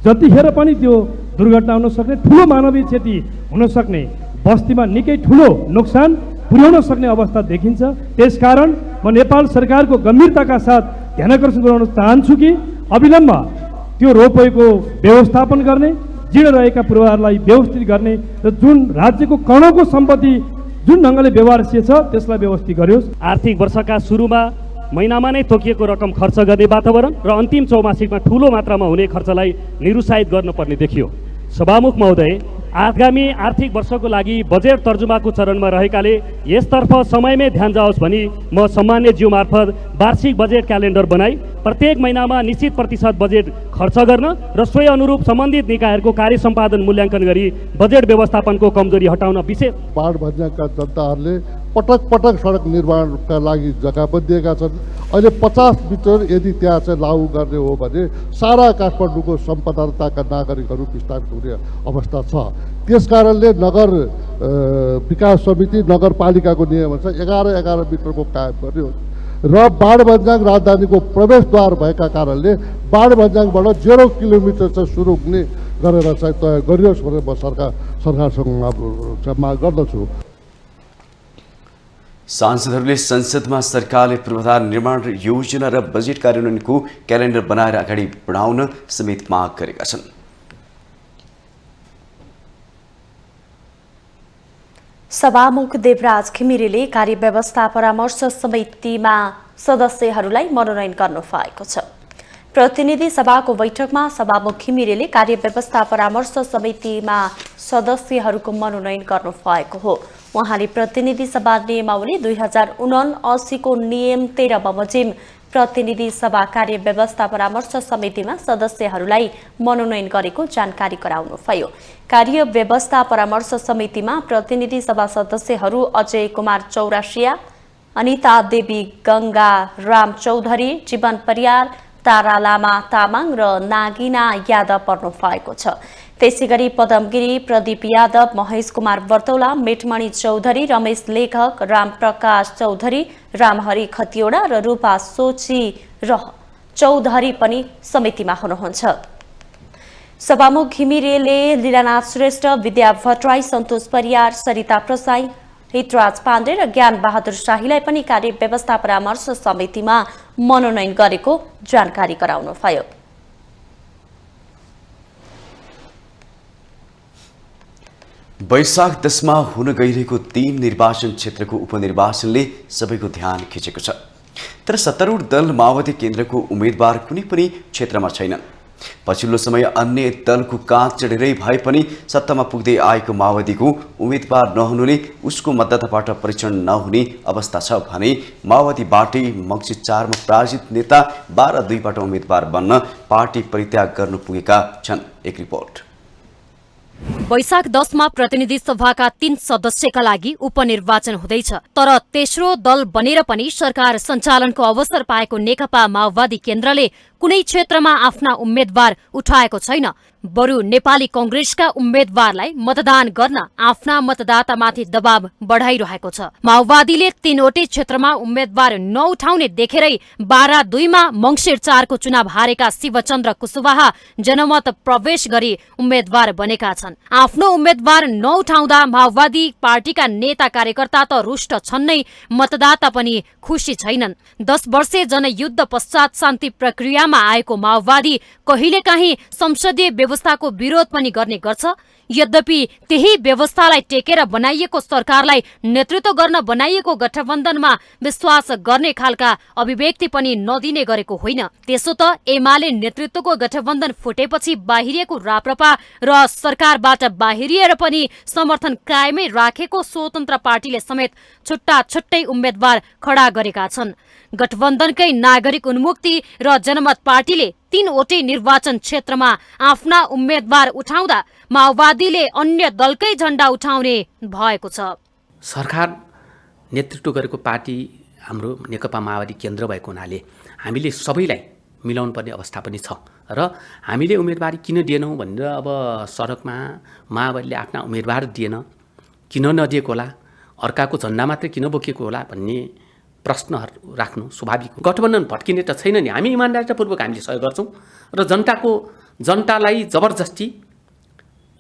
जतिखेर पनि त्यो दुर्घटना हुन सक्ने, ठुलो मानवीय क्षति हुन सक्ने, बस्तीमा निकै ठुलो नोक्सान पुर्याउन सक्ने अवस्था देखिन्छ। त्यसकारण म नेपाल सरकारको गम्भीरताका साथ ध्यानाकर्षण गराउन चाहन्छु कि अविलम्ब त्यो रोपवेको व्यवस्थापन गर्ने, जीर्ण रहेका पूर्वाधारलाई व्यवस्थित गर्ने र जुन राज्यको करोडौँको सम्पत्ति जुन ढङ्गले व्यवहारशीय छ त्यसलाई व्यवस्थित गरियोस्। आर्थिक वर्षका सुरुमा महिनामा नै तोकिएको रकम खर्च गर्ने वातावरण र अन्तिम चौमासिकमा ठुलो मात्रामा हुने खर्चलाई निरुत्साहित गर्नुपर्ने देखियो। सभामुख महोदय, आगामी आर्थिक वर्षको लागि बजेट तर्जुमाको चरणमा रहेकाले यसतर्फ समयमै ध्यान जाओस् भनी म सम्मान्य ज्यू मार्फत वार्षिक बजेट क्यालेन्डर बनाई प्रत्येक महिनामा निश्चित प्रतिशत बजेट खर्च गर्न र सोही अनुरूप सम्बन्धित निकायहरूको कार्य सम्पादन मूल्याङ्कन गरी बजेट व्यवस्थापनको कमजोरी हटाउन विशेष बाढ भन्ज्याङका जनताहरूले पटक पटक सडक निर्माणका लागि जग्गा पनि दिएका छन्। अहिले 50 मिटर यदि त्यहाँ चाहिँ लागू गर्ने हो भने सारा काठमाडौँको सम्पन्नताका नागरिकहरू विस्थापित हुने अवस्था छ। त्यसकारणले नगर विकास समिति नगरपालिकाको नियम अनुसार 11 मिटरको कायम गर्ने हो र बाढ राजधानीको प्रवेशद्वार भएका कारणले बाढ भन्ज्याङबाट 0 किलोमिटर चाहिँ सुरु हुने गरेर चाहिँ तय गरियोस् भनेर म सरकारसँग माग गर्दछु। सांसदहरूले संसदमा सरकारले पूर्वाधार निर्माण योजना र बजेट कार्यान्वयनको क्यालेन्डर बनाएर अगाडि बढाउन समेत माग गरेका छन्। सभामुख देवराज घिमिरेले कार्यव्यवस्था परामर्श समितिमा सदस्यहरूलाई मनोनयन गर्नु भएको छ। प्रतिनिधि सभाको बैठकमा सभामुख घिमिरेले कार्यव्यवस्था परामर्श समितिमा सदस्यहरूको मनोनयन गर्नु भएको हो। उहाँले प्रतिनिधि सभा नियमावली 2079 को नियम 13 बमोजिम प्रतिनिधि सभा कार्यव्यवस्था परामर्श समितिमा सदस्यहरूलाई मनोनयन गरेको जानकारी गराउनुभयो। कार्यव्यवस्था परामर्श समितिमा प्रतिनिधि सभा सदस्यहरू अजय कुमार चौरासिया, अनिता देवी गंगा राम चौधरी, जीवन परियार, तारा लामा तामाङ र नागिना यादव पर्नु भएको छ। त्यसैगरी पदमगिरी, प्रदीप यादव, महेश कुमार बर्तौला, मेटमणि चौधरी, रमेश लेखक, रामप्रकाश चौधरी, रामहरि खतिवडा र रूपा सोची र चौधरी पनि समितिमा हुनुहुन्छ। सभामुख घिमिरेले लीलानाथ श्रेष्ठ, विद्या भट्टराई, सन्तोष परियार, सरिता प्रसाई, हितराज पाण्डे र ज्ञान बहादुर शाहीलाई पनि कार्यव्यवस्था परामर्श समितिमा मनोनयन गरेको जानकारी गराउनुभयो। वैशाख 10 मा हुन गइरहेको 3 निर्वाचन क्षेत्रको उपनिर्वाचनले सबैको ध्यान खिचेको छ। तर सत्तारूढ दल माओवादी केन्द्रको उम्मेदवार कुनै पनि क्षेत्रमा छैनन्। पछिल्लो समय अन्य दलको काँध चढेरै भए पनि सत्तामा पुग्दै आएको माओवादीको उम्मेदवार नहुनुले उसको मतदाताबाट परीक्षण नहुने अवस्था छ भने माओवादीबाटै मक्सिर 4 मा पराजित नेता 12-2बाट उम्मेदवार बन्न पार्टी परित्याग गर्नु पुगेका छन्। एक रिपोर्ट। वैशाख 10 मा प्रतिनिधि सभाका 3 सदस्यका लागि उपनिर्वाचन हुँदैछ। तर तेस्रो दल बनेर पनि सरकार सञ्चालनको अवसर पाएको नेकपा माओवादी केन्द्रले कुनै क्षेत्रमा आफ्ना उम्मेद्वार उठाएको छैन। बरु नेपाली कांग्रेसका उम्मेद्वारलाई मतदान गर्न आफ्ना मतदातामाथि दबाव बढाइरहेको छ। माओवादीले 3वटै क्षेत्रमा उम्मेद्वार नउठाउने देखेरै 12-2 मा मङ्सिर 4 को चुनाव हारेका शिवचन्द्र कुशवाहा जनमत प्रवेश गरी उम्मेद्वार बनेका छन्। आफ्नो उम्मेद्वार नउठाउँदा माओवादी पार्टीका नेता कार्यकर्ता त रुष्ट छन् नै, मतदाता पनि खुशी छैनन्। 10 वर्षे जनयुद्ध पश्चात शान्ति प्रक्रियामा सत्तामा आएको माओवादी कहिलेकाहीँ संसदीय व्यवस्थाको विरोध पनि गर्ने गर्छ। यद्यपि त्यही व्यवस्थालाई टेकेर बनाइएको सरकारलाई नेतृत्व गर्न बनाइएको गठबन्धनमा विश्वास गर्ने खालका अभिव्यक्ति पनि नदिने गरेको होइन। त्यसो त एमाले नेतृत्वको गठबन्धन फुटेपछि बाहिरिएको राप्रपा र सरकारबाट बाहिरिएर पनि समर्थन कायमै राखेको स्वतन्त्र पार्टीले समेत छुट्टा छुट्टै उम्मेद्वार खडा गरेका छन्। गठबन्धनकै नागरिक उन्मुक्ति र जनमत पार्टीले 3वटै निर्वाचन क्षेत्रमा आफ्ना उम्मेद्वार उठाउँदा माओवादीले अन्य दलकै झण्डा उठाउने भएको छ। सरकार नेतृत्व गरेको पार्टी हाम्रो नेकपा माओवादी केन्द्र भएको हुनाले हामीले सबैलाई मिलाउनु पर्ने अवस्था पनि छ र हामीले उम्मेदवारी किन दिएनौँ भनेर अब सडकमा माओवादीले आफ्ना उम्मेदवार दिएन, किन नदिएको होला, अर्काको झन्डा मात्रै किन बोकेको होला भन्ने प्रश्नहरू राख्नु स्वाभाविक हो। गठबन्धन भट्किने त छैन नि, हामी इमान्दारितापूर्वक हामीले सहयोग गर्छौँ र जनतालाई जबरजस्ती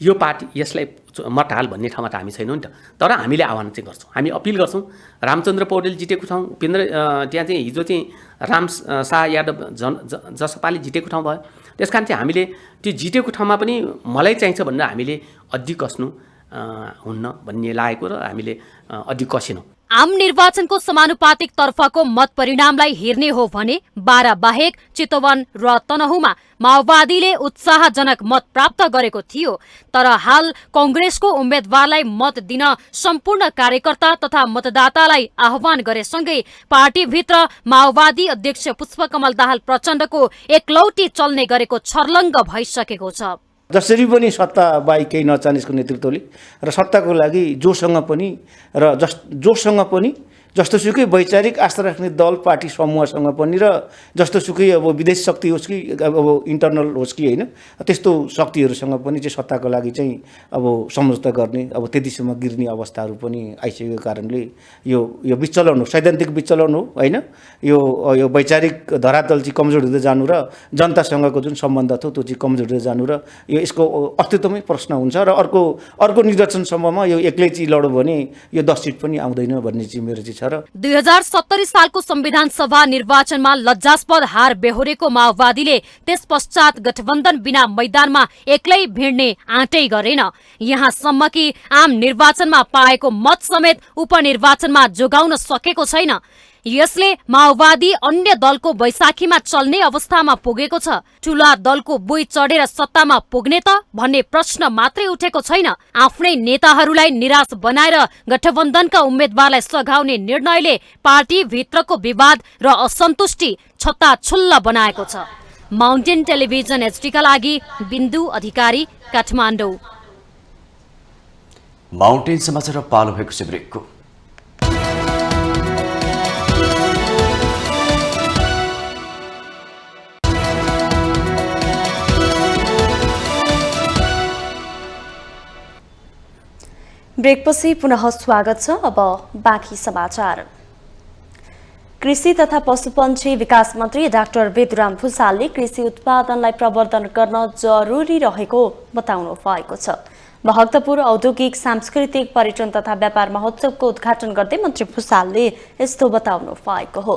यो पार्टी यसलाई मत हाल भन्ने ठाउँमा त हामी छैनौँ नि त। तर हामीले आह्वान चाहिँ गर्छौँ, हामी अपिल गर्छौँ। रामचन्द्र पौडेल जितेको ठाउँ, उपेन्द्र त्यहाँ चाहिँ हिजो चाहिँ राम शाह यादव जसपाले जितेको ठाउँ भयो। त्यस कारण चाहिँ हामीले त्यो जितेको ठाउँमा पनि मलाई चाहिन्छ भनेर हामीले अड्डी कस्नु हुन्न भन्ने लागेको र हामीले अड्डी कसेनौँ। आम निर्वाचनको समानुपातिक तर्फको मत परिणामलाई हेर्ने हो भने बारा बाहेक चितवन र तनहुँमा माओवादीले उत्साहजनक मत प्राप्त गरेको थियो। तर हाल कंग्रेसको उम्मेद्वारलाई मत दिन सम्पूर्ण कार्यकर्ता तथा मतदातालाई आह्वान गरेसँगै पार्टीभित्र माओवादी अध्यक्ष पुष्पकमल दाहाल प्रचण्डको एकलौटी चल्ने गरेको छर्लङ्ग भइसकेको छ। जसरी पनि सत्ता बाहेक केही नचाहनेको नेतृत्वले र सत्ताको लागि जोसँग पनि र जोसँग पनि जस्तोसुकै वैचारिक आस्था राख्ने दल पार्टी समूहसँग पनि र जस्तोसुकै अब विदेश शक्ति होस् कि अब इन्टरनल होस् कि होइन, त्यस्तो शक्तिहरूसँग पनि चाहिँ सत्ताको लागि चाहिँ अब सम्झौता गर्ने अब त्यतिसम्म गिर्ने अवस्थाहरू पनि आइसकेको कारणले यो विचलन हो, सैद्धान्तिक विचलन हो होइन। यो वैचारिक धरातल चाहिँ कमजोर हुँदै जानु र जनतासँगको जुन सम्बन्ध थियो त्यो चाहिँ कमजोर हुँदै जानु र यसको अस्तित्वमै प्रश्न हुन्छ र अर्को निर्वाचनसम्ममा यो एक्लै चाहिँ लड्यो भने यो 10 सिट पनि आउँदैन भन्ने चाहिँ मेरो चाहिँ 2070 सालको संविधान सभा निर्वाचनमा लज्जास्पद हार बेहोरेको माओवादीले त्यस पश्चात गठबन्धन बिना मैदानमा एक्लै भिड्ने आँटै गरेन। यहाँसम्म कि आम निर्वाचनमा पाएको मत समेत उपनिर्वाचनमा जोगाउन सकेको छैन। यसले माओवादी अन्य दलको बैशाखीमा चल्ने अवस्थामा पुगेको छ। ठूला दलको बुई चढेर सत्तामा पुग्ने त भन्ने प्रश्न मात्रै उठेको छैन, आफ्नै नेताहरूलाई निराश बनाएर गठबन्धनका उम्मेद्वारलाई सघाउने निर्णयले पार्टी भित्रको विवाद र असन्तुष्टि छत्ताछुल्ल बनाएको छ। माउन्टेन टेलिभिजन एचडीका लागि बिन्दु अधिकारी, काठमाडौँ। माउन्टेन समाचार पालो भएको छ ब्रेकको। ब्रेकपछि पुनः स्वागत छ। अब बाँकी समाचार। कृषि तथा पशुपन्छी विकास मन्त्री डाक्टर बेदुराम भुसालले कृषि उत्पादनलाई प्रवर्धन गर्न जरुरी रहेको बताउनु भएको छ। भक्तपुर औद्योगिक सांस्कृतिक पर्यटन तथा व्यापार महोत्सवको उद्घाटन गर्दै मन्त्री भुसालले यस्तो बताउनु भएको हो।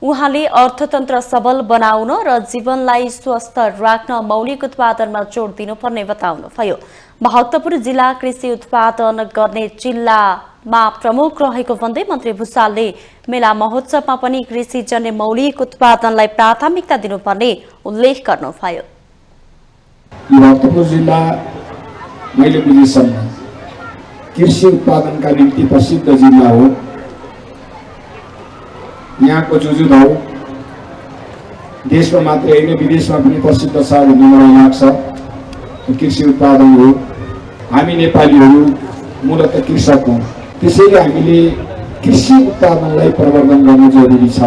उहाँले अर्थतन्त्र सबल बनाउन र जीवनलाई स्वस्थ राख्न मौलिक उत्पादनमा जोड दिनुपर्ने बताउनुभयो। भक्तपुर जिल्ला कृषि उत्पादन गर्ने जिल्लामा प्रमुख रहेको भन्दै मन्त्री भुसालले मेला महोत्सवमा पनि कृषिजन्य मौलिक उत्पादनलाई प्राथमिकता दिनुपर्ने उल्लेख गर्नुभयो। भक्तपुर जिल्ला मैले बुझेसम्म कृषि उत्पादनका निम्ति प्रसिद्ध जिल्ला हो। यहाँको जुजुधाउ देशमा मात्रै होइन विदेशमा पनि प्रसिद्ध छ भन्ने मलाई लाग्छ। कृषि उत्पादन हो। हामी नेपालीहरू मूलतः कृषक हौँ, त्यसैले हामीले कृषि उत्पादनलाई प्रवर्धन गर्नु जरुरी छ।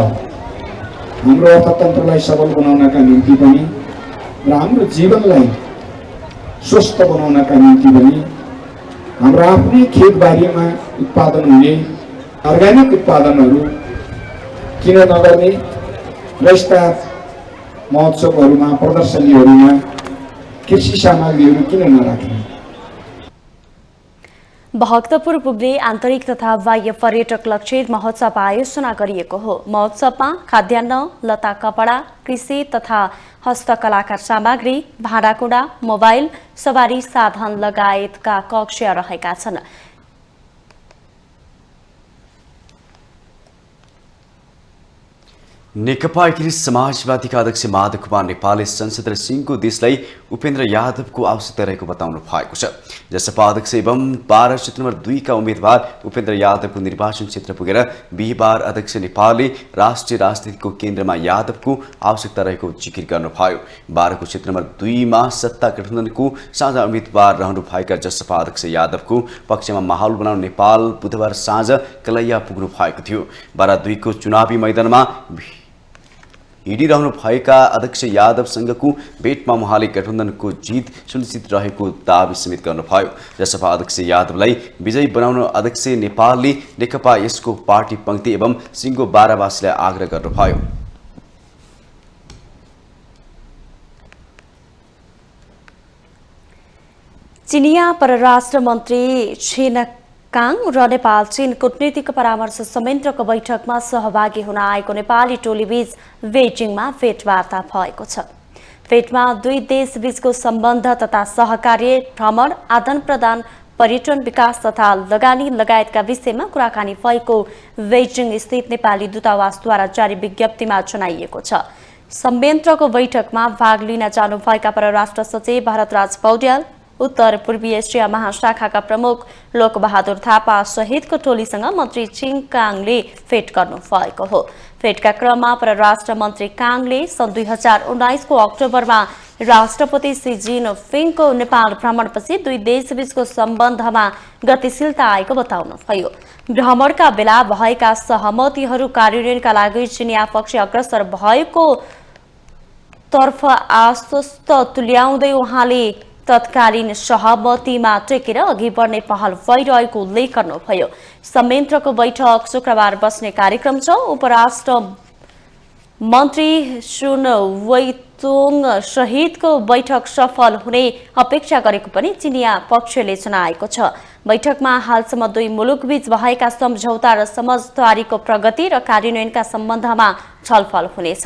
हाम्रो अर्थतन्त्रलाई सबल बनाउनका निम्ति पनि र हाम्रो जीवनलाई स्वस्थ बनाउनका निम्ति पनि हाम्रो आफ्नै खेतबारीमा उत्पादन हुने अर्ग्यानिक उत्पादनहरू किन नगर्ने र यस्ता महोत्सवहरूमा प्रदर्शनीहरूमा कृषि सामग्रीहरू किन नराख्ने। भक्तपुर पुग्ने आन्तरिक तथा बाह्य पर्यटक लक्षित महोत्सव आयोजना गरिएको हो। महोत्सवमा खाद्यान्न, लत्ता कपडा, कृषि तथा हस्तकलाका सामग्री, भाँडाकुँडा, मोबाइल, सवारी साधन लगायतका कक्ष रहेका छन्। नेकपा एकीकृत समाजवादीका अध्यक्ष माधव कुमार नेपालले संसद र सिंहको देशलाई उपेन्द्र यादवको आवश्यकता रहेको बताउनु भएको छ। जसपा अध्यक्ष एवं 12 क्षेत्र नम्बर 2 का उम्मेद्वार उपेन्द्र यादवको निर्वाचन क्षेत्र पुगेर बिहिबार अध्यक्ष नेपालले राष्ट्रिय राजनीतिको केन्द्रमा यादवको आवश्यकता रहेको जिकिर गर्नुभयो। 12 को क्षेत्र नम्बर 2 मा सत्ता गठबन्धनको साझा उम्मेद्वार रहनुभएका जसपा अध्यक्ष यादवको पक्षमा माहौल बनाउन नेपाल बुधबार साँझ कलैया पुग्नु भएको थियो। 12-2 को चुनावी मैदानमा हिँडिरहनु भएका अध्यक्ष यादवसँगको भेटमा उहाँले गठबन्धनको जित सुनिश्चित रहेको दावी समेत गर्नुभयो। जसपा अध्यक्ष यादवलाई विजयी बनाउन अध्यक्ष नेपालले नेकपा यसको पार्टी पंक्ति एवं सिंहको बारावासीलाई आग्रह गर्नुभयो। चिनिया परराष्ट्र मन्त्री छिन काङ र नेपाल चीन कूटनीतिक परामर्श संयन्त्रको बैठकमा सहभागी हुन आएको नेपाली टोलीबीच बेजिङमा भेटवार्ता भएको छ। भेटमा दुई देशबीचको सम्बन्ध तथा सहकार्य, भ्रमण, आदान प्रदान, पर्यटन विकास तथा लगानी लगायतका विषयमा कुराकानी भएको बेजिङ स्थित नेपाली दूतावासद्वारा जारी विज्ञप्तिमा जनाइएको छ। संयन्त्रको बैठकमा भाग लिन जानुभएका परराष्ट्र सचिव भरतराज पौड्याल, उत्तर पूर्वी एसिया महाशाखाका प्रमुख लोकबहादुर थापा सहितको टोलीसँग मन्त्री छिन काङले भेट गर्नु भएको हो। भेटका क्रममा परराष्ट्र मन्त्री काङले सन् 2019 को अक्टोबरमा राष्ट्रपति सी जिनपिङको नेपाल भ्रमणपछि दुई देशबीचको सम्बन्धमा गतिशीलता आएको बताउनुभयो। भ्रमणका बेला भएका सहमतिहरू कार्यान्वयनका लागि चिनिया पक्ष अग्रसर भएको तर्फ आश्वस्त तुल्याउँदै उहाँले तत्कालीन सहमतिमा टेकेर अघि बढ्ने पहल भइरहेको उल्लेख गर्नुभयो। संयन्त्रको बैठक शुक्रबार बस्ने कार्यक्रम छ। उपराष्ट्र मन्त्री सुन वैतोङ सहितको बैठक सफल हुने अपेक्षा गरेको पनि चिनिया पक्षले जनाएको छ। बैठकमा हालसम्म दुई मुलुकबीच भएका सम्झौता र समझदारीको प्रगति र कार्यान्वयनका सम्बन्धमा छलफल हुनेछ।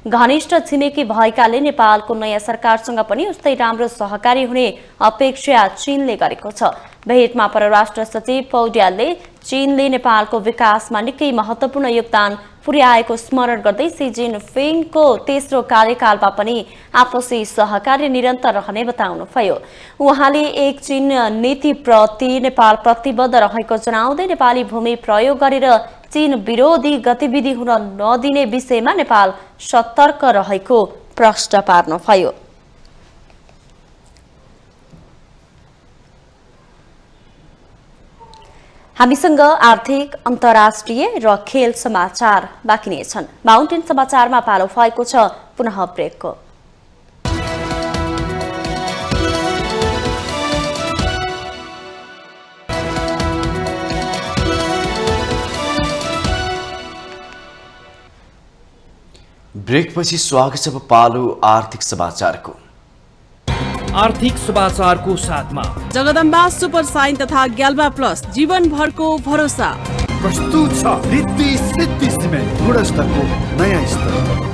घनिष्ठ छिमेकी भएकाले नेपालको नयाँ सरकारसँग पनि उस्तै राम्रो सहकारी हुने अपेक्षा चीनले गरेको छ। भेटमा परराष्ट्र सचिव पौड्यालले चीनले नेपालको विकासमा निकै महत्त्वपूर्ण योगदान पुर्याएको स्मरण गर्दै सी जिनपिङको तेस्रो कार्यकालमा पनि आपसी सहकार्य निरन्तर रहने बताउनुभयो। उहाँले एक चीन नीतिप्रति नेपाल प्रतिबद्ध रहेको जनाउँदै नेपाली भूमि प्रयोग गरेर चीन विरोधी गतिविधि हुन नदिने विषयमा नेपाल सतर्क रहेको प्रश्न पार्नुभयो। हामीसँग आर्थिक, अन्तर्राष्ट्रिय र खेल समाचार बाँकी नै छन्। माउन्टेन समाचारमा पालो भएको छ पुनः ब्रेकको। ब्रेकपछि स्वागत छ पालो आर्थिक समाचारको। आर्थिक समाचारको साथमा जगदम्बा सुपर साइन तथा ग्याल्बा प्लस जीवनभरको भरोसा। प्रस्तुत छ रिद्धि सिद्धि सिमेन्ट, गुणस्तरको नयाँ स्तर।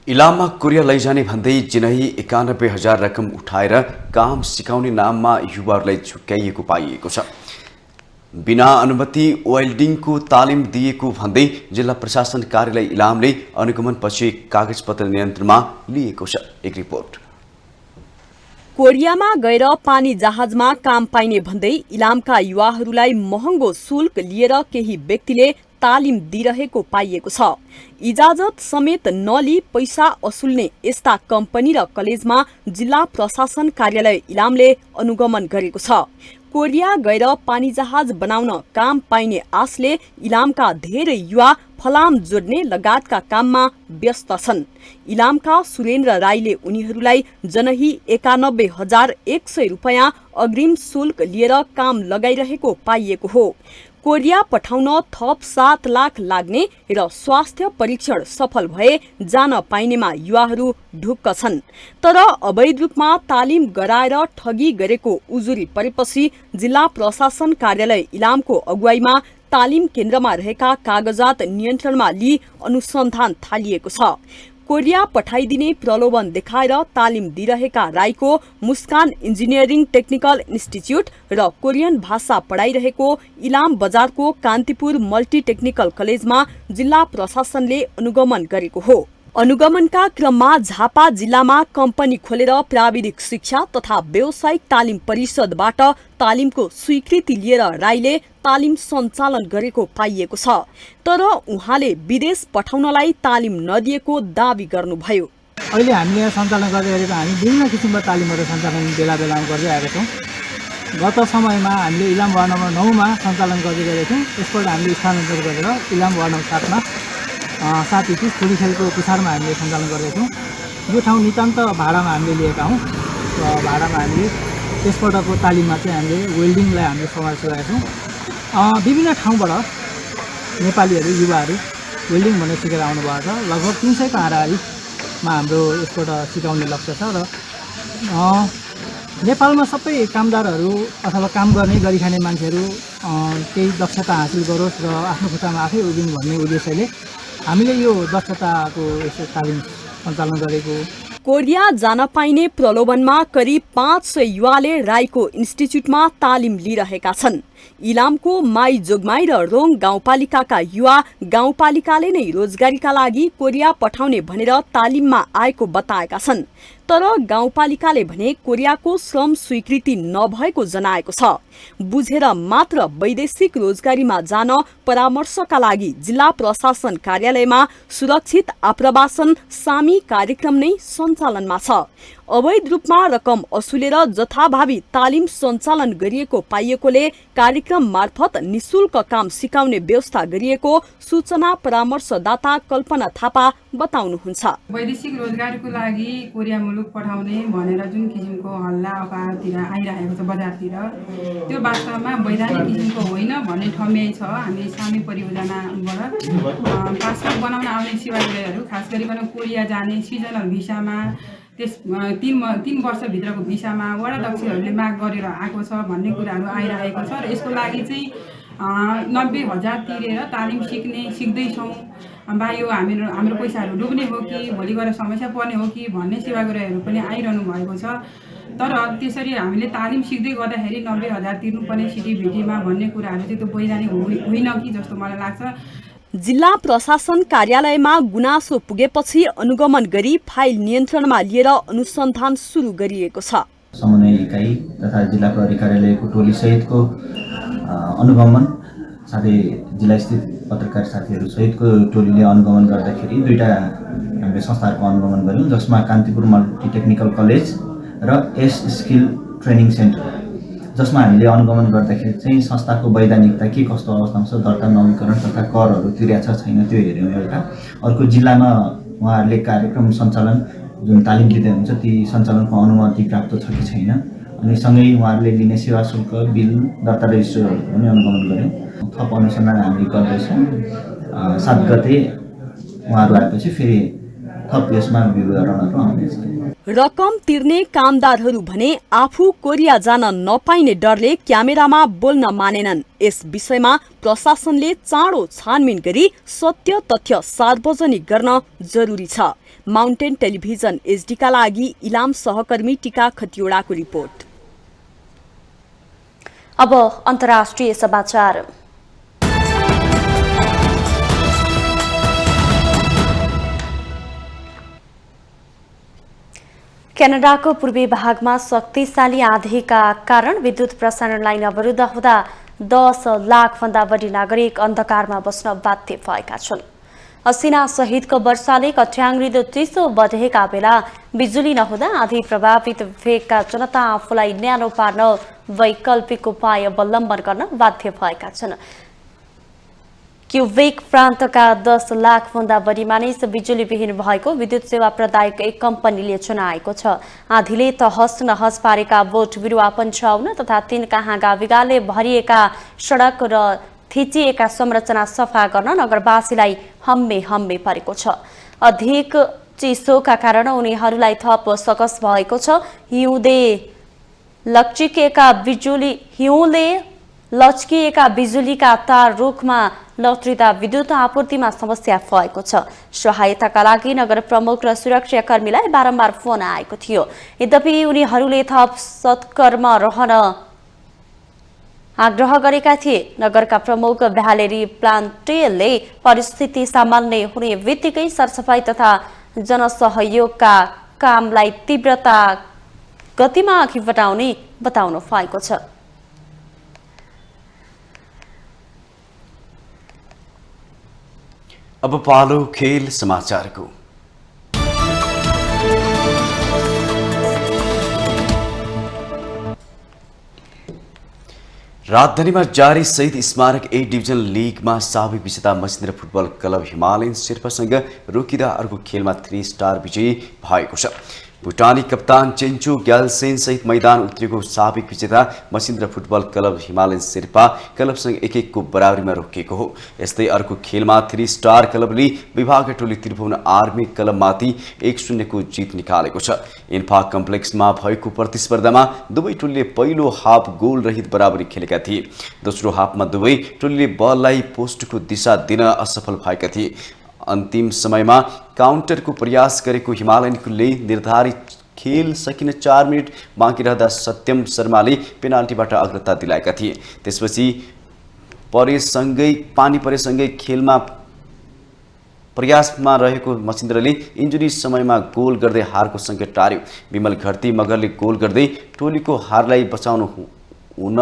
इलाममा कोरिया लैजाने भन्दै जिनही 91,000 रकम उठाएर काम सिकाउने नाममा युवाहरूलाई झुक्याइएको पाइएको छ। बिना अनुमति वेल्डिङको तालिम दिएको भन्दै जिल्ला प्रशासन कार्यालय इलामले अनुगमनपछि कागजपत्र नियन्त्रणमा लिएको छ। एक रिपोर्ट। कोरियामा गएर पानी जहाजमा काम पाइने भन्दै इलामका युवाहरूलाई महँगो शुल्क लिएर केही व्यक्तिले तालिम दिइरहेको पाइएको छ। इजाजत समेत नलिई पैसा असुल्ने यस्ता कम्पनी र कलेजमा जिल्ला प्रशासन कार्यालय इलामले अनुगमन गरेको छ। कोरिया गएर पानी जहाज बनाउन काम पाइने आशले इलामका धेरै युवा फलाम जोड्ने लगायतका काममा व्यस्त छन्। इलामका सुरेन्द्र राईले उनीहरूलाई जनही 91,100 रुपैयाँ अग्रिम शुल्क लिएर काम लगाइरहेको पाइएको हो। कोरिया पठाउन थप 7 लाख लाग्ने र स्वास्थ्य परीक्षण सफल भए जान पाइनेमा युवाहरू ढुक्क छन्। तर अवैध रूपमा तालिम गराएर ठगी गरेको उजुरी परेपछि जिल्ला प्रशासन कार्यालय इलामको अगुवाईमा तालिम केन्द्रमा रहेका कागजात नियन्त्रणमा लिई अनुसन्धान थालिएको छ। कोरिया पठाइदिने प्रलोभन देखाएर तालिम दिइरहेका राईको मुस्कान इन्जिनियरिङ टेक्निकल इन्स्टिच्युट र कोरियन भाषा पढाइरहेको इलाम बजारको कान्तिपुर मल्टी टेक्निकल कलेजमा जिल्ला प्रशासनले अनुगमन गरेको हो। अनुगमनका क्रममा झापा जिल्लामा कम्पनी खोलेर प्राविधिक शिक्षा तथा व्यावसायिक तालिम परिषदबाट तालिमको स्वीकृति लिएर राईले तालिम सञ्चालन गरेको पाइएको छ। तर उहाँले विदेश पठाउनलाई तालिम नदिएको दावी गर्नुभयो। अहिले हामीले यहाँ सञ्चालन गर्दै गरेको हामी विभिन्न किसिमका तालिमहरू सञ्चालन बेला बेलामा गर्दै आएका छौँ। गत समयमा हामीले इलाम वार्ड नम्बर 9 मा सञ्चालन गर्दै गरेका थियौँ। यसपल्ट हामीले स्थानान्तरण गरेर इलाम वार्ड नम्बर 7 मा 7 खोली खेलको पुछारमा हामीले सञ्चालन गर्दैछौँ। यो ठाउँ नितान्त भाडामा हामीले लिएका हौँ र भाडामा हामीले त्यसपल्टको तालिममा चाहिँ हामीले वेल्डिङलाई हामीले समावेश गरेका छौँ। विभिन्न ठाउँबाट नेपालीहरू युवाहरू वेल्डिङ भन्ने सिकेर आउनुभएको छ। लगभग 300 को हाराहारीमा हाम्रो यसपल्ट सिकाउने लक्ष्य छ र नेपालमा सबै कामदारहरू अथवा काम गर्ने गरिखाने मान्छेहरू केही दक्षता हासिल गरोस् र आफ्नो खुट्टामा आफै उभिन् भन्ने उद्देश्यले हामीले यो दक्षताको तालिम सञ्चालन गरेको। कोरिया जान पाइने प्रलोभनमा करिब 500 युवाले राईको इन्स्टिच्युटमा तालिम लिइरहेका छन्। इलामको माई जोगमाई र रोङ गाउँपालिकाका युवा गाउँपालिकाले नै रोजगारीका लागि कोरिया पठाउने भनेर तालिममा आएको बताएका छन्। तर गाउँपालिकाले भने कोरियाको श्रम स्वीकृति नभएको जनाएको छ। बुझेर मात्र वैदेशिक रोजगारीमा जान परामर्शका लागि जिल्ला प्रशासन कार्यालयमा सुरक्षित आप्रवासन सामी कार्यक्रम नै सञ्चालनमा छ। अवैध रूपमा रकम असुलेर जथाभावी तालिम सञ्चालन गरिएको पाइएकोले कार्यक्रम मार्फत निशुल्क काम सिकाउने व्यवस्था गरिएको सूचना परामर्शदाता कल्पना थापा बताउनुहुन्छ। वैदेशिक रोजगारीको लागि कोरिया मुलुक पठाउने भनेर जुन किसिमको हल्ला अफवाहतिर आइरहेको छ बजारतिर, त्यो वास्तवमा वैधानिक किसिमको होइन भन्ने ठम्याइ छ। हामी सामी परियोजनाबाट पासपोर्ट बनाउन आउने सेवाग्राहीहरू खास गरिकन कोरिया जाने सिजनल भिसामा त्यस 3 वर्षभित्रको भिसामा वडाध्यक्षहरूले माग गरेर आएको छ भन्ने कुराहरू आइरहेको छ र यसको लागि चाहिँ 90,000 तिरेर तालिम सिक्दैछौँ बा यो हाम्रो पैसाहरू डुब्ने हो कि भोलि गएर समस्या पर्ने हो कि भन्ने सेवाग्राहीहरू पनि आइरहनु भएको छ। तर त्यसरी हामीले तालिम सिक्दै गर्दाखेरि 90,000 तिर्नुपर्ने सिटिभिटीमा भन्ने कुराहरू चाहिँ त्यो वैधानिक होइन कि जस्तो मलाई लाग्छ। जिल्ला प्रशासन कार्यालयमा गुनासो पुगेपछि अनुगमन गरी फाइल नियन्त्रणमा लिएर अनुसन्धान सुरु गरिएको छ। समन्वय इकाइ तथा जिल्ला प्रहरी कार्यालयको टोली सहितको अनुगमन साथै जिल्ला स्थित पत्रकार साथीहरू सहितको टोलीले अनुगमन गर्दाखेरि 2टा हामीले संस्थाहरूको अनुगमन गर्यौँ, जसमा कान्तिपुर मल्टी टेक्निकल कलेज र एस स्किल ट्रेनिङ सेन्टर, जसमा हामीले अनुगमन गर्दाखेरि चाहिँ संस्थाको वैधानिकता के कस्तो अवस्थामा छ, दर्ता नवीकरण तथा करहरू तिरेको छ छैन त्यो हेऱ्यौँ एउटा। अर्को जिल्लामा उहाँहरूले कार्यक्रम सञ्चालन जुन तालिम दिँदै हुन्छ ती सञ्चालनको अनुमति प्राप्त छ कि छैन, अनि सँगै उहाँहरूले लिने सेवा शुल्क बिल दर्ता रेजिस्टरहरू पनि अनुगमन गऱ्यौँ। थप अनुसन्धान हामी गर्दैछौँ। 7 गते उहाँहरू आएपछि फेरि थप यसमा विवरणहरू आउनेछ। रकम तिर्ने कामदारहरू भने आफू कोरिया जान नपाइने डरले क्यामेरामा बोल्न मानेनन्। यस विषयमा प्रशासनले चाँडो छानबिन गरी सत्य तथ्य सार्वजनिक गर्न जरुरी छ। माउन्टेन टेलिभिजन एचडीका लागि इलाम सहकर्मी टीका खतिवड़ाको रिपोर्ट। अब अन्तर्राष्ट्रिय समाचार। क्यानाडाको पूर्वी भागमा शक्तिशाली आँधीका कारण विद्युत प्रसारण लाइन अवरुद्ध हुँदा 10 लाखभन्दा बढी नागरिक अन्धकारमा बस्न बाध्य भएका छन्। असिना सहितको वर्षाले कठ्याङ्ग्रिदो चिसो बढेका बेला बिजुली नहुँदा आँधी प्रभावित भेगका जनता आफूलाई न्यानो पार्न वैकल्पिक उपाय अवलम्बन गर्न बाध्य भएका छन्। क्युबेक प्रान्तका 10 लाखभन्दा बढी मानिस बिजुलीविहीन भएको विद्युत सेवा प्रदायक एक कम्पनीले जनाएको छ। आँधीले तहस नहस पारेका बोट बिरुवा पन्छाउन तथा तिनका हाँगा बिगारले भरिएका सडक र थिचिएका संरचना सफा गर्न नगरवासीलाई हम्मे परेको छ। अधिक चिसोका कारण उनीहरूलाई थप सकस भएको छ। हिउँले लच्किएका बिजुलीका तार रुखमा लत्रिँदा विद्युत आपूर्तिमा समस्या भएको छ। सहायताका लागि नगर प्रमुख र सुरक्षाकर्मीलाई बारम्बार फोन आएको थियो। यद्यपि उनीहरूले थप सतर्क रहन आग्रह गरेका थिए। नगरका प्रमुख भ्यालेरी प्लान्टेलले परिस्थिति सामान्य हुने बित्तिकै सरसफाई तथा जनसहयोगका कामलाई तीव्रता गतिमा अघि बढाउने बताउनु भएको छ। अब पालो खेल समाचारको। राजधानीमा जारी शहीद स्मारक ए डिभिजन लिगमा साबिक विजेता मसिन्द्र फुटबल क्लब हिमालयन शेर्पासँग रोकिँदा अर्को खेलमा 3 स्टार विजयी भएको छ। भुटानी कप्तान चेन्चो ग्यालसेन सहित मैदान उत्रिएको साबिक विजेता मसिन्द्र फुटबल क्लब हिमालयन शेर्पा क्लबसँग 1-1 को बराबरीमा रोकिएको हो। यस्तै अर्को खेलमा 3 स्टार क्लबले विभाग टोली त्रिभुवन आर्मी क्लबमाथि 1-0 को जित निकालेको छ। इन्फा कम्प्लेक्समा भएको प्रतिस्पर्धामा दुवै टोलीले पहिलो हाफ गोल रहित बराबरी खेलेका थिए। दोस्रो हाफमा दुवै टोलीले बललाई पोस्टको दिशा दिन असफल भएका थिए। अन्तिम समयमा काउन्टरको प्रयास गरेको हिमालयनले निर्धारित खेल सकिन 4 मिनेट बाँकी रहँदा सत्यम शर्माले पेनाल्टीबाट अग्रता दिलाएका थिए। त्यसपछि पानी परेसँगै खेलमा प्रयासमा रहेको मसिन्द्रले इन्जुरी समयमा गोल गर्दै हारको सङ्केत टार्यो। विमल घरती मगरले गोल गर्दै टोलीको हारलाई बचाउनु हुन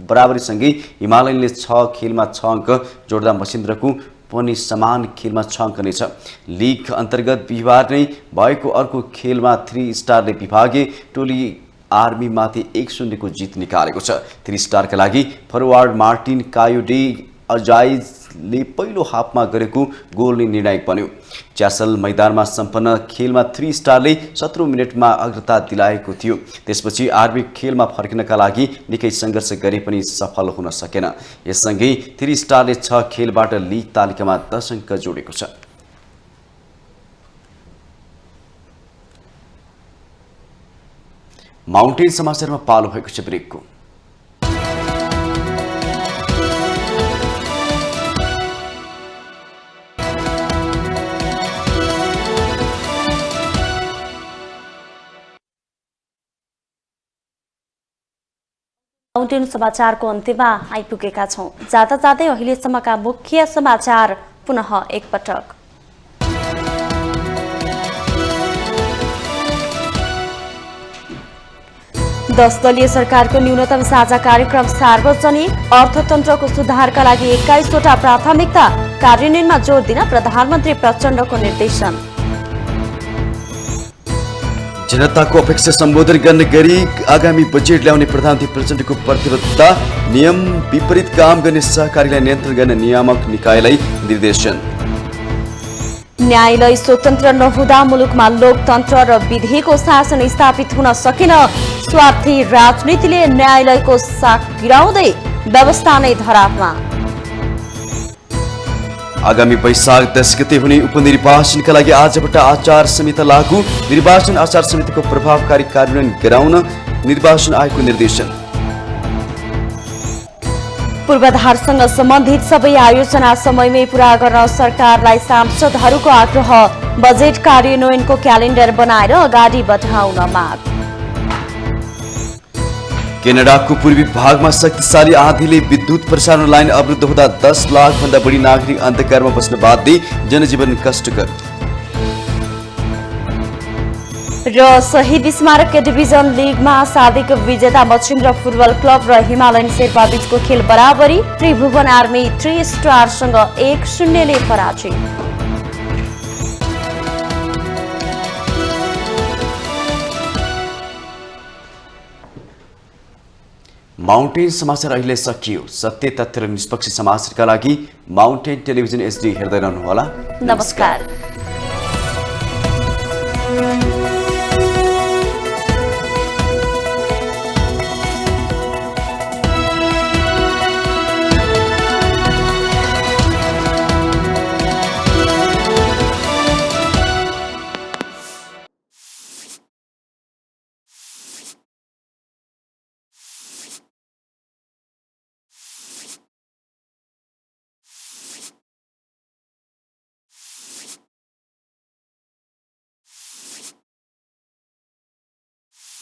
बराबरीसँगै हिमालयनले 6 खेलमा 6 अङ्क जोड्दा मसिन्द्रको पनि समान खेलमा 6 अङ्क नै छ। लिग अन्तर्गत बिहिबार नै भएको अर्को खेलमा 3 स्टारले विभागीय टोली आर्मीमाथि 1-0 को जित निकालेको छ। 3 स्टारका लागि फरवार्ड मार्टिन कायोडे अजाइजले पहिलो हाफमा गरेको गोल नै निर्णायक बन्यो। च्यासल मैदानमा सम्पन्न खेलमा 3 स्टारले 17 मिनेटमा अग्रता दिलाएको थियो। त्यसपछि आर्मी खेलमा फर्किनका लागि निकै सङ्घर्ष गरे पनि सफल हुन सकेन। यससँगै 3 स्टारले 6 खेलबाट लिग तालिकामा 10 अङ्क जोडेको छ। माउन्टेन समाचारमा पालो भएको छ ब्रेकको। माउन्टेन समाचारको अन्त्यमा आइपुगेका छौं। जाँदा जाँदै अहिलेसम्मका मुख्य समाचार पुनः एकपटक। 10 दलीय सरकारको न्यूनतम साझा कार्यक्रम सार्वजनिक। अर्थतन्त्रको सुधारका लागि 21 वटा प्राथमिकता कार्यान्वयनमा जोड दिन प्रधानमन्त्री प्रचण्डको निर्देशन। जनताको अपेक्षा सम्बोधन गर्न गरी आगामी बजेट ल्याउने प्रधानमन्त्री प्रचण्डको प्रतिबद्धता। नियम विपरीत काम गर्ने सहकारीलाई नियन्त्रण गर्न नियामक निकायलाई निर्देशन। न्यायालय स्वतन्त्र नहुँदा मुलुकमा लोकतन्त्र र विधिको शासन स्थापित हुन सकेन। स्वार्थी राजनीतिले न्यायालयको साख गिराउँदै व्यवस्था नै धरापमा। आगामी वैशाख 10 गते हुने उपनिर्वाचनका लागि आजबाट आचार संहिता लागू। निर्वाचन आचार संहिताको प्रभावकारी कार्यान्वयन गराउन निर्वाचन आयोगको निर्देशन। पूर्वाधारसँग सम्बन्धित सबै आयोजना समयमै पूरा गर्न सरकारलाई सांसदहरूको आग्रह। बजेट कार्यान्वयनको क्यालेन्डर बनाएर अगाडि बढाउन माग। केनाडाको पूर्वी भागमा शक्तिशाली आँधीले विद्युत प्रसारण लाइन अवरुद्ध हुँदा 10 लाख भन्दा बढी नागरिक अन्धकारमा बस्न बाध्य। जनजीवन कष्टकर। र शहीद स्मारक डिभिजन लिगमा साबिक विजेता मसिन्द्र फुटबल क्लब र हिमालयन शेर्पा बीचको खेल बराबरी। त्रिभुवन आर्मी 3 स्टारसँग 1-0 ले पराजित। माउन्टेन समाचार अहिले सकियो। सत्य तथ्य र निष्पक्ष समाचारका लागि माउन्टेन टेलिभिजन HD हेर्दै रहनुहोला। नमस्कार।